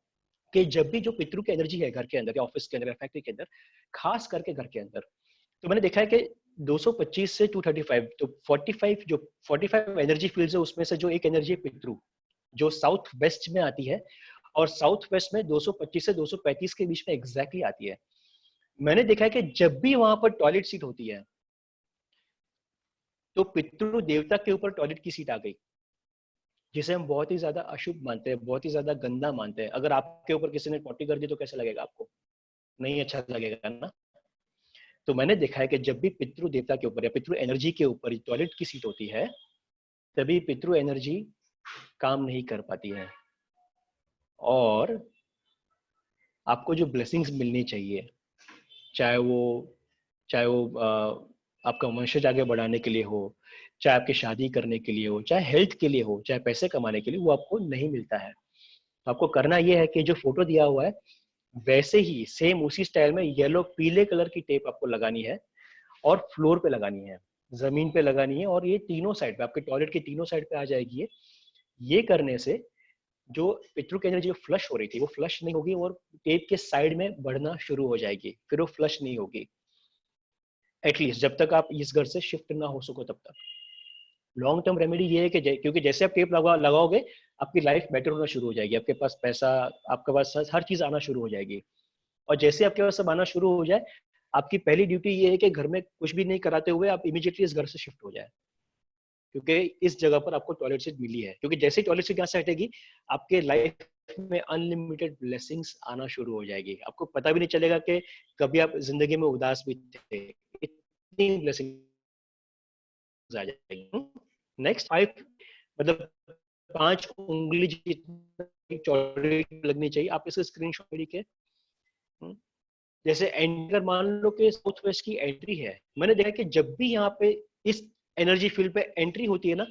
कि जब भी जो पितृ की एनर्जी है घर के अंदर या ऑफिस के अंदर या फैक्ट्री के अंदर, खास करके घर के अंदर, तो मैंने देखा है कि 225 से 235, तो 45 एनर्जी फील्ड है, उसमें से जो एक एनर्जी है पितृ, जो साउथ वेस्ट में आती है, और साउथ वेस्ट में 225 से 235 के बीच में एग्जैक्टली आती है। मैंने देखा है कि जब भी वहां पर टॉयलेट सीट होती है तो पितृ देवता के ऊपर टॉयलेट की सीट आ गई, जिसे हम बहुत ही ज्यादा अशुभ मानते हैं, बहुत ही ज्यादा गंदा मानते हैं। अगर आपके ऊपर किसी ने पॉटी कर दी तो कैसा लगेगा आपको? नहीं अच्छा लगेगा ना। तो मैंने देखा है कि जब भी पितृ देवता के ऊपर या पितृ एनर्जी के ऊपर टॉयलेट की सीट होती है, तभी पितृ एनर्जी काम नहीं कर पाती है, और आपको जो ब्लेसिंग्स मिलनी चाहिए, चाहे वो आपका वंशज आगे बढ़ाने के लिए हो, चाहे आपकी शादी करने के लिए हो, चाहे हेल्थ के लिए हो, चाहे पैसे कमाने के लिए, वो आपको नहीं मिलता है। तो आपको करना ये है कि जो फोटो दिया हुआ है वैसे ही सेम उसी स्टाइल में येलो पीले कलर की टेप आपको लगानी है, और फ्लोर पे लगानी है, जमीन पे लगानी है, और ये तीनों साइड पे, आपके टॉयलेट की तीनों साइड पे आ जाएगी। ये करने से जो पितृ की एनर्जी फ्लश हो रही थी वो फ्लश नहीं होगी, और टेप के साइड में बढ़ना शुरू हो जाएगी, फिर वो फ्लश नहीं होगी, एटलीस्ट जब तक आप इस घर से शिफ्ट ना हो सको तब तक। लॉन्ग टर्म रेमेडी ये है कि क्योंकि जैसे आप टेप लगाओगे आपकी लाइफ बेटर होना शुरू हो जाएगी, आपके पास पैसा, आपके पास हर चीज आना शुरू हो जाएगी, और जैसे आपके पास सब आना शुरू हो जाए, आपकी पहली ड्यूटी ये है कि घर में कुछ भी नहीं कराते हुए आप इमीडिएटली इस घर से शिफ्ट हो जाए, क्योंकि इस जगह पर आपको टॉयलेट सीट मिली है। क्योंकि जैसे ही टॉयलेट सीट यहाँ से हटेगी, आपके लाइफ में अनलिमिटेड ब्लेसिंग्स आना शुरू हो जाएगी, आपको पता भी नहीं चलेगा कि कभी आप जिंदगी में उदास भी थे, इतनी ब्लेसिंग्स आ जाएगी। नेक्स्ट 5, मतलब 5 उंगली जितनी चौड़ी लगनी चाहिए। आप इसके स्क्रीनशॉट लेके, जैसे एंटर, मान लो कि साउथ वेस्ट की एंट्री है, मैंने देखा कि जब भी यहाँ पे इस एनर्जी फील्ड पे एंट्री होती है ना,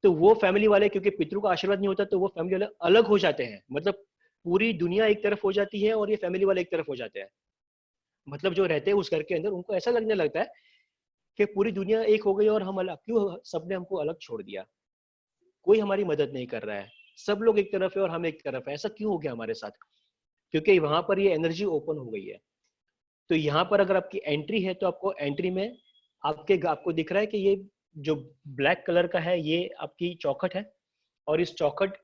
तो वो फैमिली वाले, क्योंकि पितरों का आशीर्वाद नहीं होता, तो वो फैमिली वाले अलग हो जाते हैं, मतलब पूरी दुनिया एक तरफ हो जाती है और ये फैमिली वाले एक तरफ हो जाते हैं। मतलब जो रहते हैं उस घर के अंदर, उनको ऐसा लगने लगता है कि पूरी दुनिया एक हो गई और हम अलग, क्यों सबने हमको अलग छोड़ दिया, कोई हमारी मदद नहीं कर रहा है, सब लोग एक तरफ है और हम एक तरफ है, ऐसा क्यों हो गया हमारे साथ? क्योंकि वहां पर ये एनर्जी ओपन हो गई है। तो यहाँ पर अगर आपकी एंट्री है तो आपको एंट्री में आपको दिख रहा है कि ये जो ब्लैक कलर का है ये आपकी चौखट है, और इस चौखट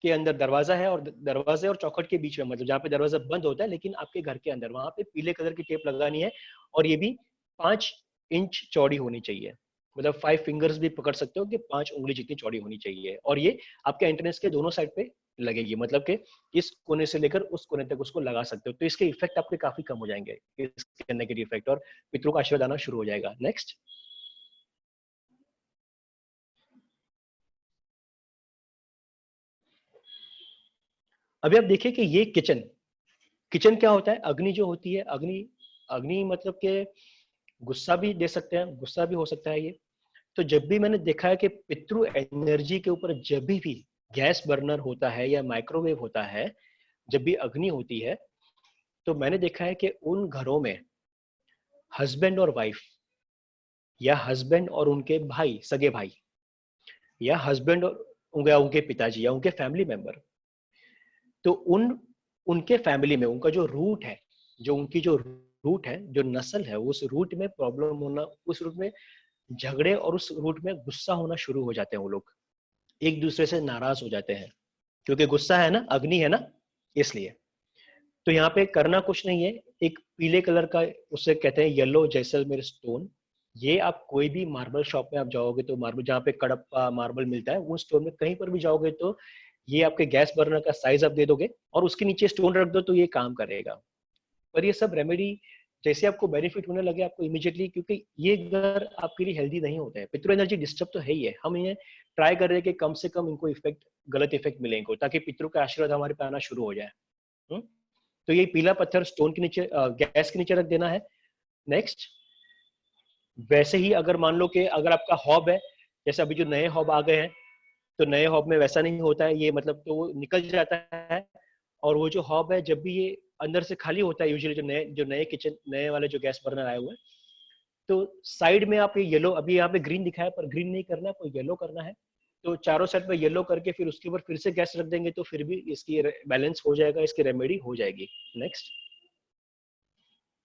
के अंदर दरवाजा है, और दरवाजे और चौखट के बीच में, मतलब जहाँ पे दरवाजा बंद होता है लेकिन आपके घर के अंदर, वहां पे पीले कलर की टेप लगानी है, और ये भी 5 इंच चौड़ी होनी चाहिए। मतलब 5 फिंगर्स भी पकड़ सकते हो कि 5 उंगली जितनी चौड़ी होनी चाहिए, और ये आपके एंट्रेंस के दोनों साइड पे लगेगी, मतलब कि इस कोने से लेकर उस कोने तक उसको लगा सकते हो। तो इसके इफेक्ट आपके काफी कम हो जाएंगे, इसके नेगेटिव इफेक्ट, और पितरों का आशीर्वाद आना शुरू हो जाएगा। नेक्स्ट। अभी आप देखिए कि ये किचन क्या होता है? अग्नि जो होती है, अग्नि अग्नि मतलब कि गुस्सा भी दे सकते हैं, गुस्सा भी हो सकता है ये। तो जब भी मैंने देखा है कि पितृ एनर्जी के ऊपर जब भी गैस बर्नर होता है या माइक्रोवेव होता है, जब भी अग्नि होती है, तो मैंने देखा है कि उन घरों में हस्बैंड और वाइफ, या हस्बैंड और उनके भाई, सगे भाई, या हस्बैंड और उनके पिताजी या उनके फैमिली मेंबर, तो उनके फैमिली में उनका जो रूट है, जो उनकी जो रूट है, जो नस्ल है, उस रूट में प्रॉब्लम होना, उस रूट में झगड़े और उस रूट में गुस्सा होना शुरू हो जाते हैं। वो लोग एक दूसरे से नाराज हो जाते हैं, क्योंकि गुस्सा है ना, अग्नि है ना, इसलिए। तो यहाँ पे करना कुछ नहीं है, एक पीले कलर का, उसे कहते हैं येलो जैसलमेर स्टोन। ये आप कोई भी मार्बल शॉप में आप जाओगे तो मार्बल, जहाँ पे कडप्पा मार्बल मिलता है, वो स्टोन में कहीं पर भी जाओगे तो ये आपके गैस बर्नर का साइज आप दे दोगे और उसके नीचे स्टोन रख दो तो ये काम करेगा। पर ये सब रेमेडी जैसे आपको बेनिफिट होने लगे आपको इमीडिएटली, क्योंकि ये घर आपके लिए हेल्दी नहीं होते हैं, पितृ एनर्जी डिस्टर्ब तो है ही है। हम इन्हें ट्राई कर रहे हैं कि कम से कम इनको इफेक्ट, गलत इफेक्ट मिले इनको, ताकि पितरों का आशीर्वाद हमारे पे आना शुरू हो जाए। हुँ? तो ये पीला पत्थर स्टोन के नीचे, गैस के नीचे रख देना है। नेक्स्ट, वैसे ही अगर मान लो कि अगर आपका हॉब है, जैसे अभी जो नए हॉब आ गए हैं, तो नए हॉब में वैसा नहीं होता है ये, मतलब तो वो निकल जाता है। और वो जो हॉब है, जब भी ये अंदर से खाली होता है यूजुअली, जो नए किचन, नए वाले जो गैस बर्नर आए हुए हैं, तो साइड में आप ये येलो, अभी यहाँ पे ग्रीन दिखा है पर ग्रीन नहीं करना है, आपको येलो करना है। तो चारों साइड पे येलो करके फिर उसके ऊपर फिर से गैस रख देंगे तो फिर भी इसकी बैलेंस हो जाएगा, इसकी रेमेडी हो जाएगी। नेक्स्ट,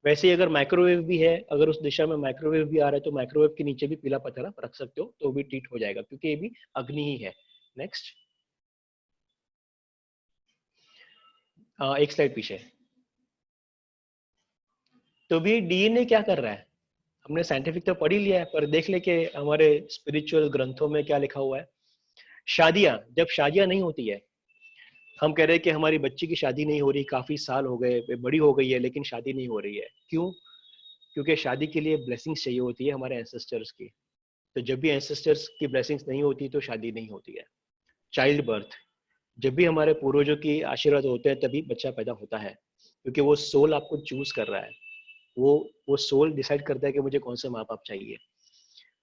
वैसे ही अगर माइक्रोवेव भी है, अगर उस दिशा में माइक्रोवेव भी आ रहा है तो माइक्रोवेव के नीचे भी पीला पत्थर आप रख सकते हो तो भी ट्रीट हो जाएगा, क्योंकि ये भी अग्नि ही है। नेक्स्ट, एक स्लाइड पीछे। तो भी डीएनए क्या कर रहा है, हमने साइंटिफिक तो पढ़ ही लिया है, पर देख ले कि हमारे स्पिरिचुअल ग्रंथों में क्या लिखा हुआ है। शादियां, जब शादियां नहीं होती है, हम कह रहे हैं कि हमारी बच्ची की शादी नहीं हो रही, काफी साल हो गए, बड़ी हो गई है लेकिन शादी नहीं हो रही है, क्यों? क्योंकि शादी के लिए ब्लेसिंग्स चाहिए होती है हमारे एंसेस्टर्स की। तो जब भी एंसेस्टर्स की ब्लेसिंग्स नहीं होती तो शादी नहीं होती है। चाइल्ड बर्थ, जब भी हमारे पूर्वजों की आशीर्वाद होते हैं तभी बच्चा पैदा होता है, क्योंकि वो सोल आपको चूज कर रहा है। वो वो सोल डिसाइड करता है कि मुझे कौन से माँ बाप चाहिए।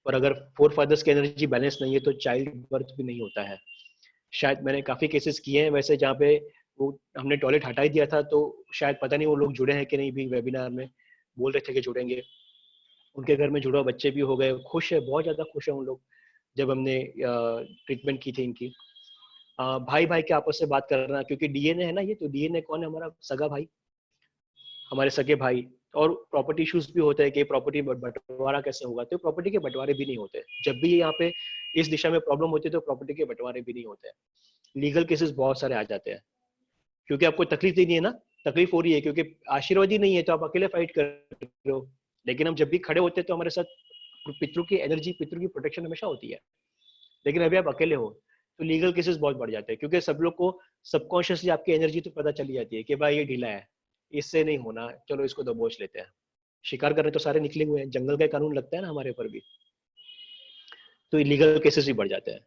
और अगर फोर फादर्स की एनर्जी बैलेंस नहीं है तो चाइल्ड बर्थ भी नहीं होता है। शायद मैंने काफी केसेस किए हैं वैसे, जहाँ पे वो हमने टॉयलेट हटा ही दिया था, तो शायद पता नहीं वो लोग जुड़े हैं कि नहीं, भी वेबिनार में बोल रहे थे कि जुड़ेंगे। उनके घर में जुड़वा बच्चे भी हो गए, खुश है, बहुत ज्यादा खुश है उन लोग, जब हमने ट्रीटमेंट की थी इनकी। भाई भाई के आपस से बात करना, क्योंकि डीएनए है ना ये, तो डीएनए कौन है, हमारा सगा भाई, हमारे सगे भाई। और प्रॉपर्टी इश्यूज भी होते हैं कि प्रॉपर्टी बंटवारा कैसे होगा, तो प्रॉपर्टी के बंटवारे भी नहीं होते। जब भी यहाँ पे इस दिशा में प्रॉब्लम होती है तो प्रॉपर्टी के बंटवारे भी नहीं होते हैं। लीगल केसेस बहुत सारे आ जाते हैं, क्योंकि आपको तकलीफ ही नहीं है ना, तकलीफ हो रही है क्योंकि आशीर्वाद ही नहीं है, तो आप अकेले फाइट कर रहे हो। लेकिन हम जब भी खड़े होते हैं तो हमारे साथ पितरों की एनर्जी, पितरों की प्रोटेक्शन हमेशा होती है। लेकिन अभी आप अकेले हो तो लीगल केसेस बहुत बढ़ जाते हैं, क्योंकि सब लोग को सबकॉन्शियसली आपकी एनर्जी तो पता चली जाती है कि भाई ये ढीला है, इससे नहीं होना, चलो इसको दबोच लेते हैं। शिकार करने तो सारे निकले हुए हैं, जंगल का कानून लगता है ना हमारे ऊपर भी, तो लीगल केसेस भी बढ़ जाते हैं।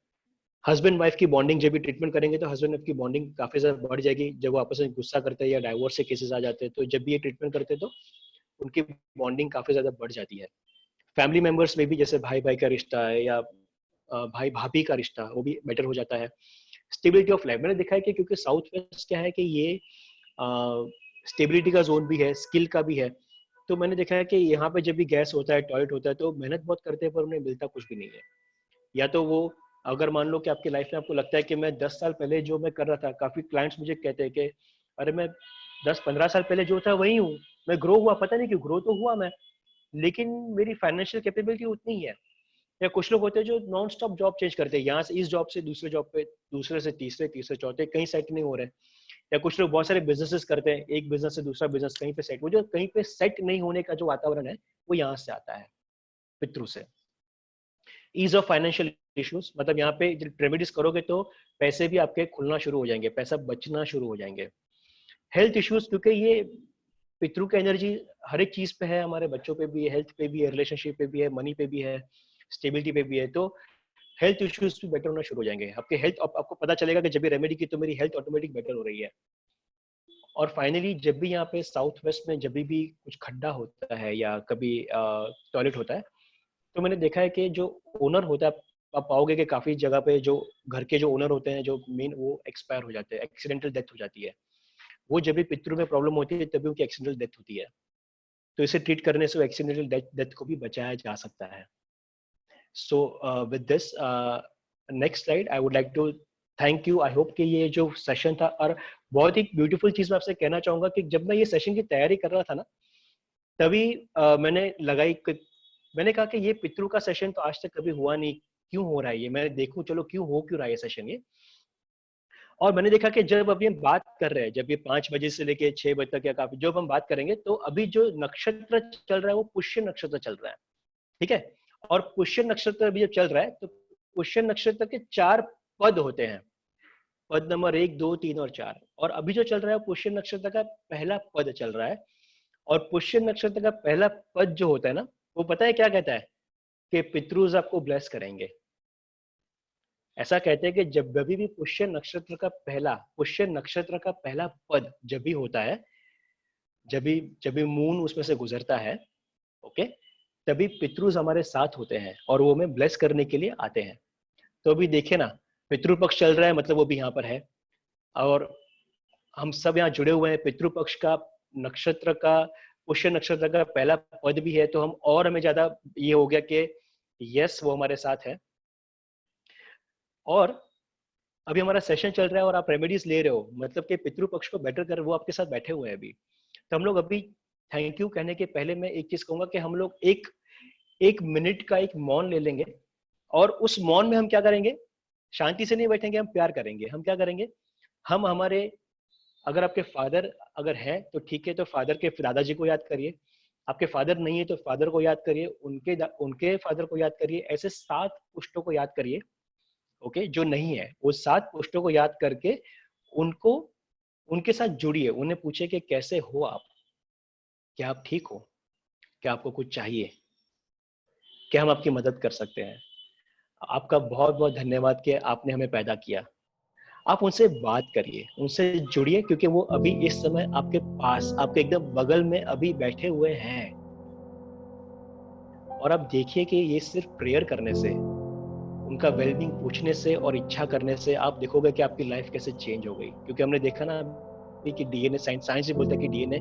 हस्बैंड वाइफ की बॉन्डिंग जब भी ट्रीटमेंट करेंगे तो हस्बैंड वाइफ की बॉन्डिंग काफी ज्यादा बढ़ जाएगी। जब वो आपस में गुस्सा करते हैं या डाइवोर्स के केसेस आ जाते हैं, तो जब भी ये ट्रीटमेंट करते हैं तो उनकी बॉन्डिंग काफी ज्यादा बढ़ जाती है। फैमिली मेंबर्स में भी, जैसे भाई भाई का रिश्ता है या भाई भाभी का रिश्ता, वो भी बेटर हो जाता है। स्टेबिलिटी ऑफ लाइफ, मैंने देखा है कि क्योंकि साउथ वेस्ट क्या है कि ये स्टेबिलिटी का जोन भी है, स्किल का भी है। तो मैंने देखा है कि यहाँ पे जब भी गैस होता है, टॉयलेट होता है, तो मेहनत बहुत करते हैं पर उन्हें मिलता कुछ भी नहीं है। या तो वो, अगर मान लो कि आपकी लाइफ में आपको लगता है कि मैं 10 साल पहले जो मैं कर रहा था, काफी क्लाइंट्स मुझे कहते हैं कि अरे मैं 10-15 साल पहले जो था वही हूँ, मैं ग्रो हुआ, पता नहीं क्यों ग्रो तो हुआ मैं, लेकिन मेरी फाइनेंशियल कैपेबिलिटी उतनी ही है। या कुछ लोग होते हैं जो नॉन स्टॉप जॉब चेंज करते हैं, यहाँ से इस जॉब से दूसरे जॉब पे, दूसरे से तीसरे, तीसरे चौथे, कहीं सेट नहीं हो रहे। या कुछ लोग बहुत सारे बिजनेसेस करते हैं, एक बिजनेस से दूसरा बिजनेस, कहीं पे सेट, वो जो कहीं पे सेट नहीं होने का जो वातावरण है वो यहाँ से आता है, पितृ से। ईज ऑफ फाइनेंशियल इश्यूज, मतलब यहाँ पे जब रेमेडीज करोगे तो पैसे भी आपके खुलना शुरू हो जाएंगे, पैसा बचना शुरू हो जाएंगे। हेल्थ इश्यूज, क्योंकि ये पितृ की एनर्जी हर एक चीज पे है, हमारे बच्चों पे भी है, हेल्थ पे भी है, रिलेशनशिप पे भी है, मनी पे भी है, स्टेबिलिटी पे भी है। तो हेल्थ इश्यूज भी बेटर होना शुरू हो जाएंगे आपके। हेल्थ, आपको पता चलेगा कि जब भी रेमेडी की तो मेरी हेल्थ ऑटोमेटिक बेटर हो रही है। और फाइनली जब भी यहाँ पे साउथ वेस्ट में जब भी कुछ खड्डा होता है या कभी टॉयलेट होता है, तो मैंने देखा है कि जो ओनर होता है, आप पाओगे कि काफी जगह पे जो घर के जो ओनर होते हैं, जो मेन, वो एक्सपायर हो जाते हैं, एक्सीडेंटल डेथ हो जाती है। वो जब भी पितरों में प्रॉब्लम होती है तभी उनकी एक्सीडेंटल डेथ होती है। तो इसे ट्रीट करने से एक्सीडेंटल डेथ को भी बचाया जा सकता है। So with this next slide I would like to thank you. I hope कि ये जो सेशन था, और बहुत ही ब्यूटीफुल चीज मैं आपसे कहना चाहूंगा कि जब मैं ये सेशन की तैयारी कर रहा था ना, तभी मैंने कहा कि ये पितरों का सेशन तो आज तक कभी हुआ नहीं, क्यों हो रहा है ये, मैं देखूं चलो क्यों रहा है ये सेशन ये। और मैंने देखा कि जब अभी हम बात कर रहे हैं, जब ये 5 बजे से लेके 6 बजे तक या काफी जब हम बात करेंगे, तो अभी जो नक्षत्र चल रहा है वो पुष्य नक्षत्र चल रहा है, ठीक है। और पुष्य नक्षत्र अभी जब चल रहा है, तो पुष्य नक्षत्र के 4 पद होते हैं, पद नंबर 1, 2, 3 और 4। और अभी जो चल रहा है पुष्य नक्षत्र का पहला पद चल रहा है। और पुष्य नक्षत्र का पहला पद जो होता है ना, वो पता है क्या कहता है कि पितृज आपको ब्लेस करेंगे। ऐसा कहते हैं कि जब भी पुष्य नक्षत्र का पहला पद जब भी होता है, जब भी मून उसमें से गुजरता है, ओके, तभी पितृज हमारे साथ होते हैं और वो हमें ब्लेस करने के लिए आते हैं। तो अभी देखिए ना, पितृपक्ष चल रहा है, मतलब वो भी यहाँ पर है, और हम सब यहाँ जुड़े हुए हैं। पितृपक्ष का नक्षत्र का पुष्य नक्षत्र का पहला पद भी है, तो हमें ज्यादा ये हो गया कि यस वो हमारे साथ है। और अभी हमारा सेशन चल रहा है और आप रेमेडीज ले रहे हो, मतलब कि पितृपक्ष को बेटर कर वो आपके साथ बैठे हुए हैं अभी। तो हम लोग अभी थैंक यू कहने के पहले मैं एक चीज कहूंगा कि हम लोग एक मिनट का एक मौन ले लेंगे, और उस मौन में हम क्या करेंगे, शांति से नहीं बैठेंगे, हम प्यार करेंगे। हम क्या करेंगे, हम हमारे, अगर आपके फादर अगर हैं तो ठीक है, तो फादर के दादाजी को याद करिए। आपके फादर नहीं है तो फादर को याद करिए, उनके फादर को याद करिए। ऐसे 7 पुष्टों को याद करिए, ओके, जो नहीं है वो 7 पुष्टों को याद करके उनके साथ जुड़िए। उन्हें पूछे कि कैसे हो आप, क्या आप ठीक हो, क्या आपको कुछ चाहिए, क्या हम आपकी मदद कर सकते हैं। आपका बहुत बहुत धन्यवाद कि आपने हमें पैदा किया। आप उनसे बात करिए, उनसे जुड़िए, क्योंकि वो अभी इस समय आपके पास, आपके एकदम बगल में अभी बैठे हुए हैं। और आप देखिए कि ये सिर्फ प्रेयर करने से, उनका वेलबींग पूछने से और इच्छा करने से आप देखोगे कि आपकी लाइफ कैसे चेंज हो गई। क्योंकि हमने देखा ना कि डीएनए, साइंस भी बोलता है कि डीएनए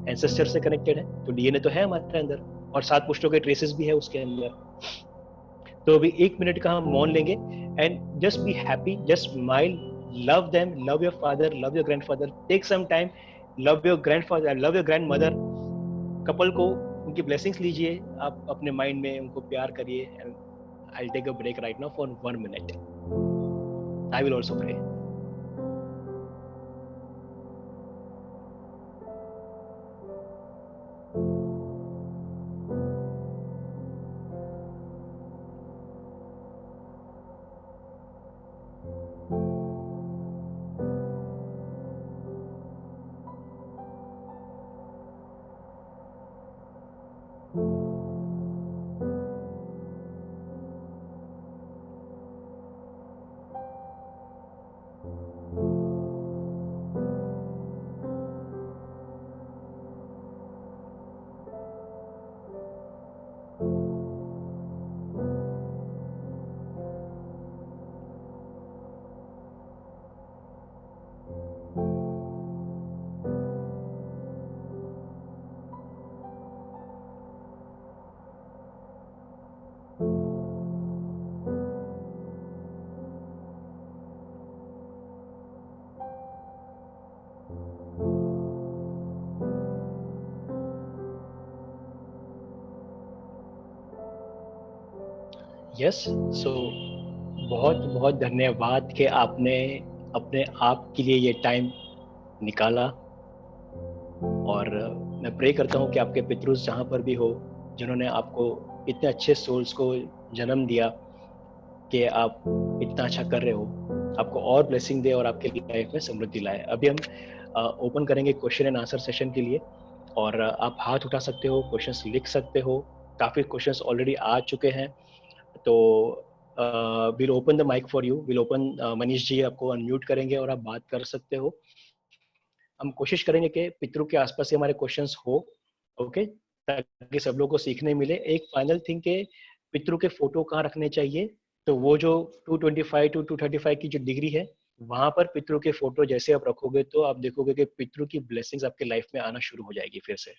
एंसेस्टर से कनेक्टेड है, तो डीएनए तो है हमारे अंदर, और 7 पुष्टों के ट्रेसेस भी है उसके अंदर। तो अभी 1 मिनट का हम मौन लेंगे, and just be happy, just smile, love them, love your father, love your grandfather, take some time, love your grandfather, love your grandmother. Couple को उनकी ब्लेसिंग्स लीजिए, आप अपने माइंड में उनको प्यार करिए। And I'll take a break right now for 1 minute. I will also pray. Yes, so बहुत बहुत धन्यवाद कि आपने अपने आप के लिए ये टाइम निकाला। और मैं प्रे करता हूँ कि आपके पितृस जहाँ पर भी हो, जिन्होंने आपको इतने अच्छे सोल्स को जन्म दिया, कि आप इतना अच्छा कर रहे हो, आपको और ब्लेसिंग दे और आपके लाइफ में समृद्धि लाए। अभी हम ओपन करेंगे क्वेश्चन एंड आंसर सेशन के लिए, और आप हाथ उठा सकते हो, क्वेश्चंस लिख सकते हो। काफ़ी क्वेश्चंस ऑलरेडी आ चुके हैं, तो will open the mic for you, will open, Manish ji आपको अनम्यूट करेंगे और आप बात कर सकते हो। हम कोशिश करेंगे कि पितरों के आसपास ही हमारे क्वेश्चंस हो, ओके, ताकि सब लोगों को सीखने मिले। एक फाइनल थिंग के पितरों के फोटो कहाँ रखने चाहिए, तो वो जो 225 टू 235 की जो डिग्री है, वहां पर पितरों के फोटो जैसे आप रखोगे, तो आप देखोगे कि पितरों की ब्लेसिंग्स आपके लाइफ में आना शुरू हो जाएगी फिर से।